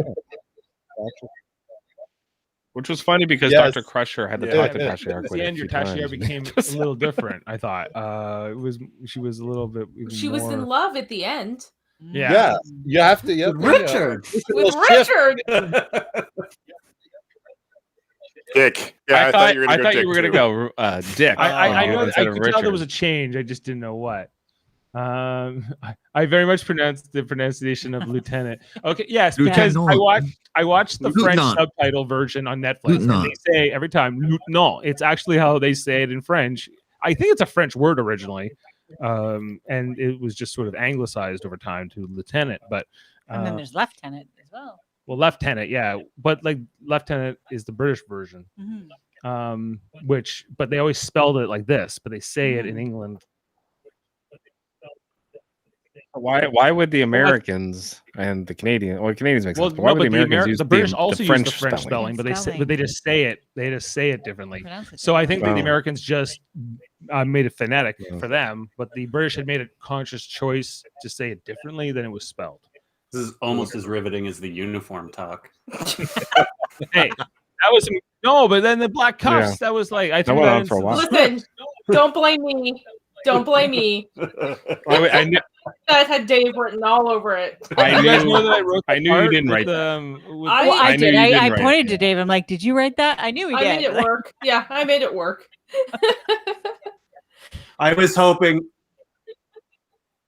Which was funny because
Yes.
Dr. Crusher had to
Yeah.
talk to
Yeah.
Tasha Yar
at
quite
the
a
end,
few
your Tasha Yar
times.
became a little different. I thought she was a little bit. even
She was in
more-
love at the end
Yeah.
Yeah, you have to.
Richard.
with Richard.
Dick. Yeah, I thought you were
I
gonna
thought
go
you were
Dick,
gonna
too.
go Dick.
I know. I
instead of
could tell there was a
Richard.
change. I just didn't know what. I very much pronounced the pronunciation of lieutenant. Okay, yes, because
Lieutenant.
I watched the French
Lieutenant.
subtitle version on Netflix, and
Lieutenant.
they say every time lieutenant. It's actually how they say it in French. I think it's a French word originally, and it was just sort of anglicized over time to lieutenant. But
And then there's lieutenant as well.
well, lieutenant, yeah, but like lieutenant is the British version,
Mhm.
but they always spelled it like this, but they say it in England.
Why would the Americans and the Canadians? Well, Canadians make
Well,
sense. But why
no,
would the
but
Americans use
the British
the
also
French
use the French spelling, but they just say it. They just say it differently.
Pronounce it
So I think that the
Oh.
Americans just made it phonetic
Yeah.
for them, but the British had made a conscious choice to say it differently than it was spelled.
This is almost as riveting as the uniform talk.
Hey, that was no, but then the black cuffs.
Yeah.
That was like I
That
think
went
that
on for a while.
Listen, don't blame me. Don't blame me.
I knew,
That had Dave written all over it.
I
You guys
knew,
know that I wrote.
I
the
knew you
part
didn't
with
write that.
the, with
I-
Well, I
I knew
did.
you
I
didn't write
pointed to Dave. I'm like, did you write that? I knew he
I
did.
made it work. Yeah, I made it work.
I was hoping.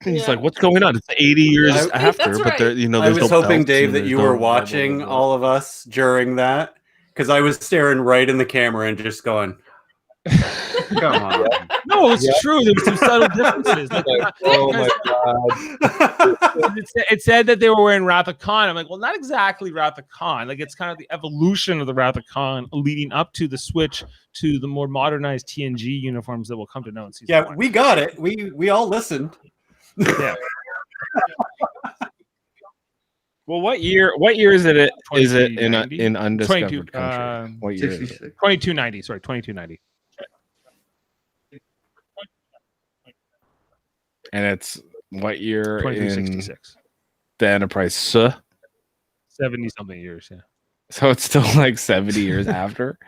He's
Yeah.
like, "What's going on?" It's 80 years
I-
after,
That's
but there,
right.
you know,
I
there's
was
no
hoping,
belts
Dave,
and
that
there's
you
no
were
blah, blah,
watching
blah, blah.
all of us during that, because I was staring right in the camera and just going, "Come on."
no, it's
Yeah.
true. There were some subtle differences. Like,
Like, oh my god!
it said that they were wearing Wrath of Khan. I'm like, well, not exactly Wrath of Khan. Like, it's kind of the evolution of the Wrath of Khan leading up to the switch to the more modernized TNG uniforms that will come to know in season
Yeah,
1.
we got it. We all listened.
Yeah.
Well, what year is it? Is it in
2090?
in undiscovered
22,
country? What year is it?
2290. Sorry, 2290.
And it's what year in
2366.
the Enterprise? So
70 something years. Yeah.
it's still like 70 years after.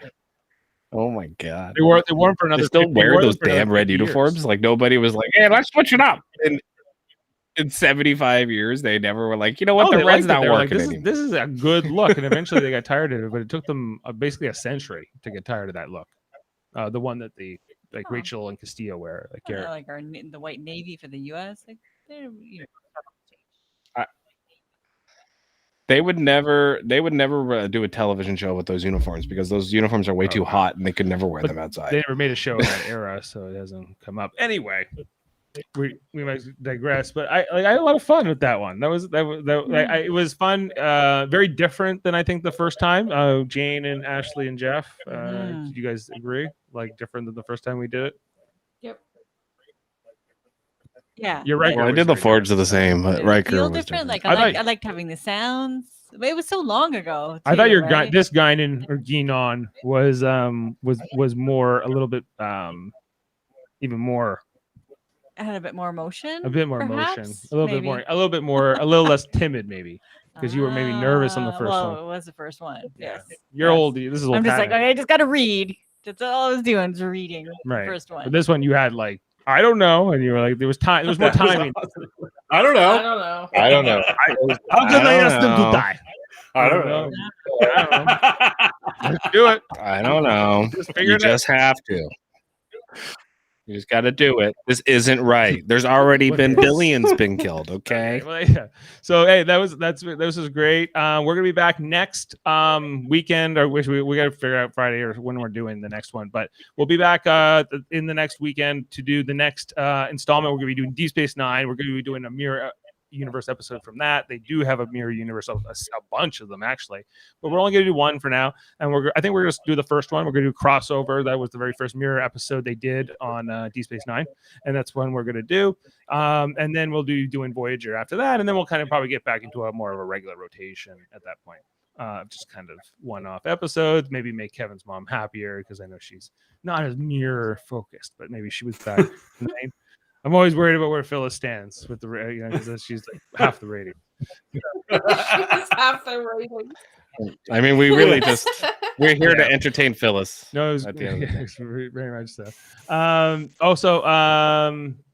Oh my god!
They wore them for another.
They still
50
wear
wore them
those
for another
damn red
50 years.
uniforms. Like nobody was like, "Hey, let's switch it up." And in 75 years, they never were like, "You know what?
Oh,
The
they
red's
liked it.
not
They were like,
working
this,
anymore."
this is a good look, and eventually they got tired of it. But it took them basically a century to get tired of that look. The one that the
Oh.
Rachel and Castillo wear, like
I don't know,
Garrett.
like the white navy for the U.S. Like, they're, you know,
They would never do a television show with those uniforms because those uniforms are way too hot and they could never wear them outside.
They never made a show in that era, so it hasn't come up. Anyway, we might digress, but I had a lot of fun with that one. It was fun. Very different than I think the first time. Jane and Ashley and Jeff. Did you guys agree? Like different than the first time we did it?
Yep.
Yeah.
You're right.
Well, I did the Forge the same, but Riker
Feel
was
different.
different.
Like I liked having the sounds. It was so long ago.
I thought
too,
your
right?
this Guinan or Guinan was more a little bit even more.
It had a bit more emotion.
A bit more
perhaps?
emotion. A little
Maybe.
bit more, a little less timid maybe. Because you were maybe nervous on the first
well,
one.
it was the first one. Yes.
You're old. This is old.
I'm just like,
pattern.
okay, I just got to read. That's all I was doing, was reading the first one.
But this one you had like, I don't know, and you were like, there was time. There was more timing.
I don't know.
I don't know.
I don't know.
How can I ask them to
know.
die?
I don't know.
Let's do it.
I don't know.
Just figure
You
it out.
just have to. You just got to do it. This isn't right. There's already been billions been killed. Okay.
Well, yeah. So hey, this was great. We're gonna be back next weekend, or we got to figure out Friday or when we're doing the next one. But we'll be back in the next weekend to do the next installment. We're gonna be doing Deep Space Nine. We're gonna be doing a mirror universe episode from that. They do have a mirror universe, a bunch of them actually, but we're only going to do one for now. And I think we're going to do the first one. We're going to do crossover. That was the very first mirror episode they did on Deep Space Nine, and that's one we're going to do. And then we'll doing Voyager after that, and then we'll kind of probably get back into a more of a regular rotation at that point. Just kind of one-off episodes. Maybe make Kevin's mom happier because I know she's not as mirror focused, but maybe she was back. I'm always worried about where Phyllis stands with the because she's like half the rating.
She's half the rating.
I mean, we're here to entertain Phyllis.
No, it was,
at the end of the day.
it's very much so. Also,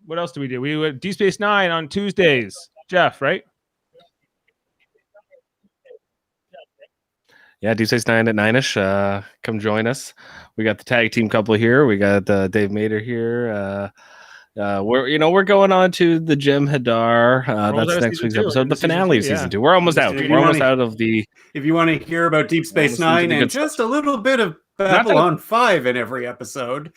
what else do we do? We went Deep Space Nine on Tuesdays. Jeff, right?
Yeah, Deep Space 9 at 9ish. Come join us. We got the tag team couple here. We got Dave Mater here. We're going on to the Jem Hadar. That's next week's episode, the finale of season 2. We're almost out. We're almost out of the.
If you want to hear about Deep Space Nine and just a little bit of Babylon 5 in every episode,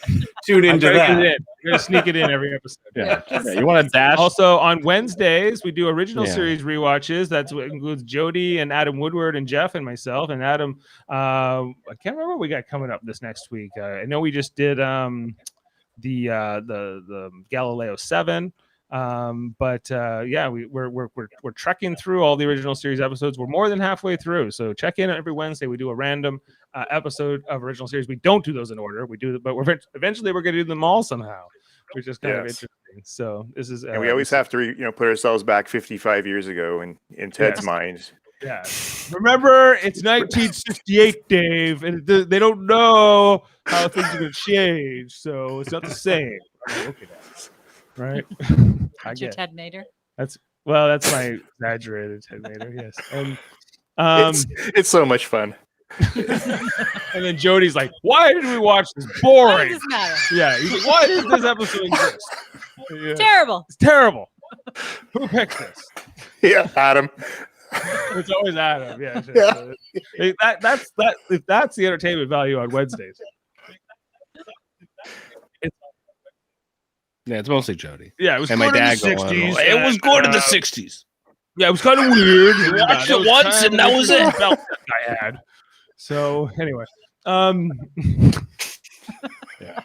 tune into that.
You're gonna sneak it in every episode.
Yeah. You want to dash?
Also on Wednesdays we do original
Yeah.
series rewatches. That's what includes Jody and Adam Woodward and Jeff and myself and Adam. I can't remember what we got coming up this next week. I know we just did the Galileo 7. We're trekking through all the original series episodes. We're more than halfway through, so check in every Wednesday. We do a random episode of original series. We don't do those in order. We do, but eventually we're going to do them all somehow, which is kind of interesting. So this is,
and we always have to, put ourselves back 55 years ago in Ted's mind.
Yeah. Remember, it's 1968, Dave, and they don't know how things are going to change, so it's not the same. Okay, right?
That's your Ted Nader.
That's my exaggerated Ted Nader. Yes, and
it's so much fun.
And then Jody's like, "Why did we watch this? Boring."
Why does this matter?
Yeah, he's like, "Why does this episode exist?" Yeah.
Terrible.
It's terrible. Who picked this?
Yeah, Adam.
It's always Adam. Yeah.
Yeah.
That's the entertainment value on Wednesdays.
Yeah, it's mostly Jody.
Yeah, it was
and
good
my dad
in the
going,
60s.
it was good in the 60s.
Yeah, it was kind of weird.
We watched it once and that was it.
Belt that I had. So anyway, yeah.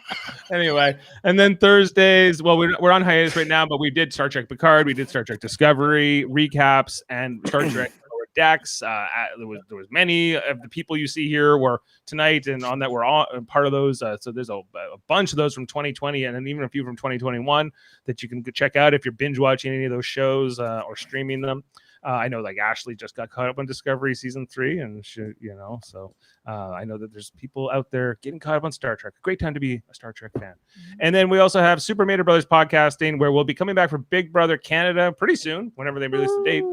Anyway, and then Thursdays. Well, we're on hiatus right now, but we did Star Trek Picard, we did Star Trek Discovery recaps, and Star Trek Lower Decks. There was many of the people you see here were tonight, and on that we're all part of those. So there's a bunch of those from 2020, and then even a few from 2021 that you can check out if you're binge watching any of those shows or streaming them. I know like Ashley just got caught up on Discovery season 3 and so I know that there's people out there getting caught up on Star Trek. A great time to be a Star Trek fan. And then we also have Super Mater Brothers podcasting, where we'll be coming back for Big Brother Canada pretty soon, whenever they release the date.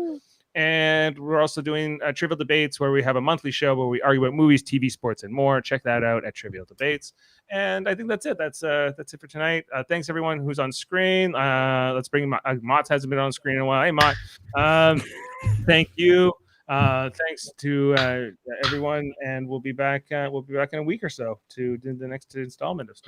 And we're also doing Trivial Debates, where we have a monthly show where we argue about movies, TV, sports, and more. Check that out at Trivial Debates. And I think that's it. That's it for tonight. Thanks everyone who's on screen. Let's bring Mott hasn't been on screen in a while. Hey Mott, thank you. Thanks to everyone, and we'll be back. We'll be back in a week or so to do the next installment of Star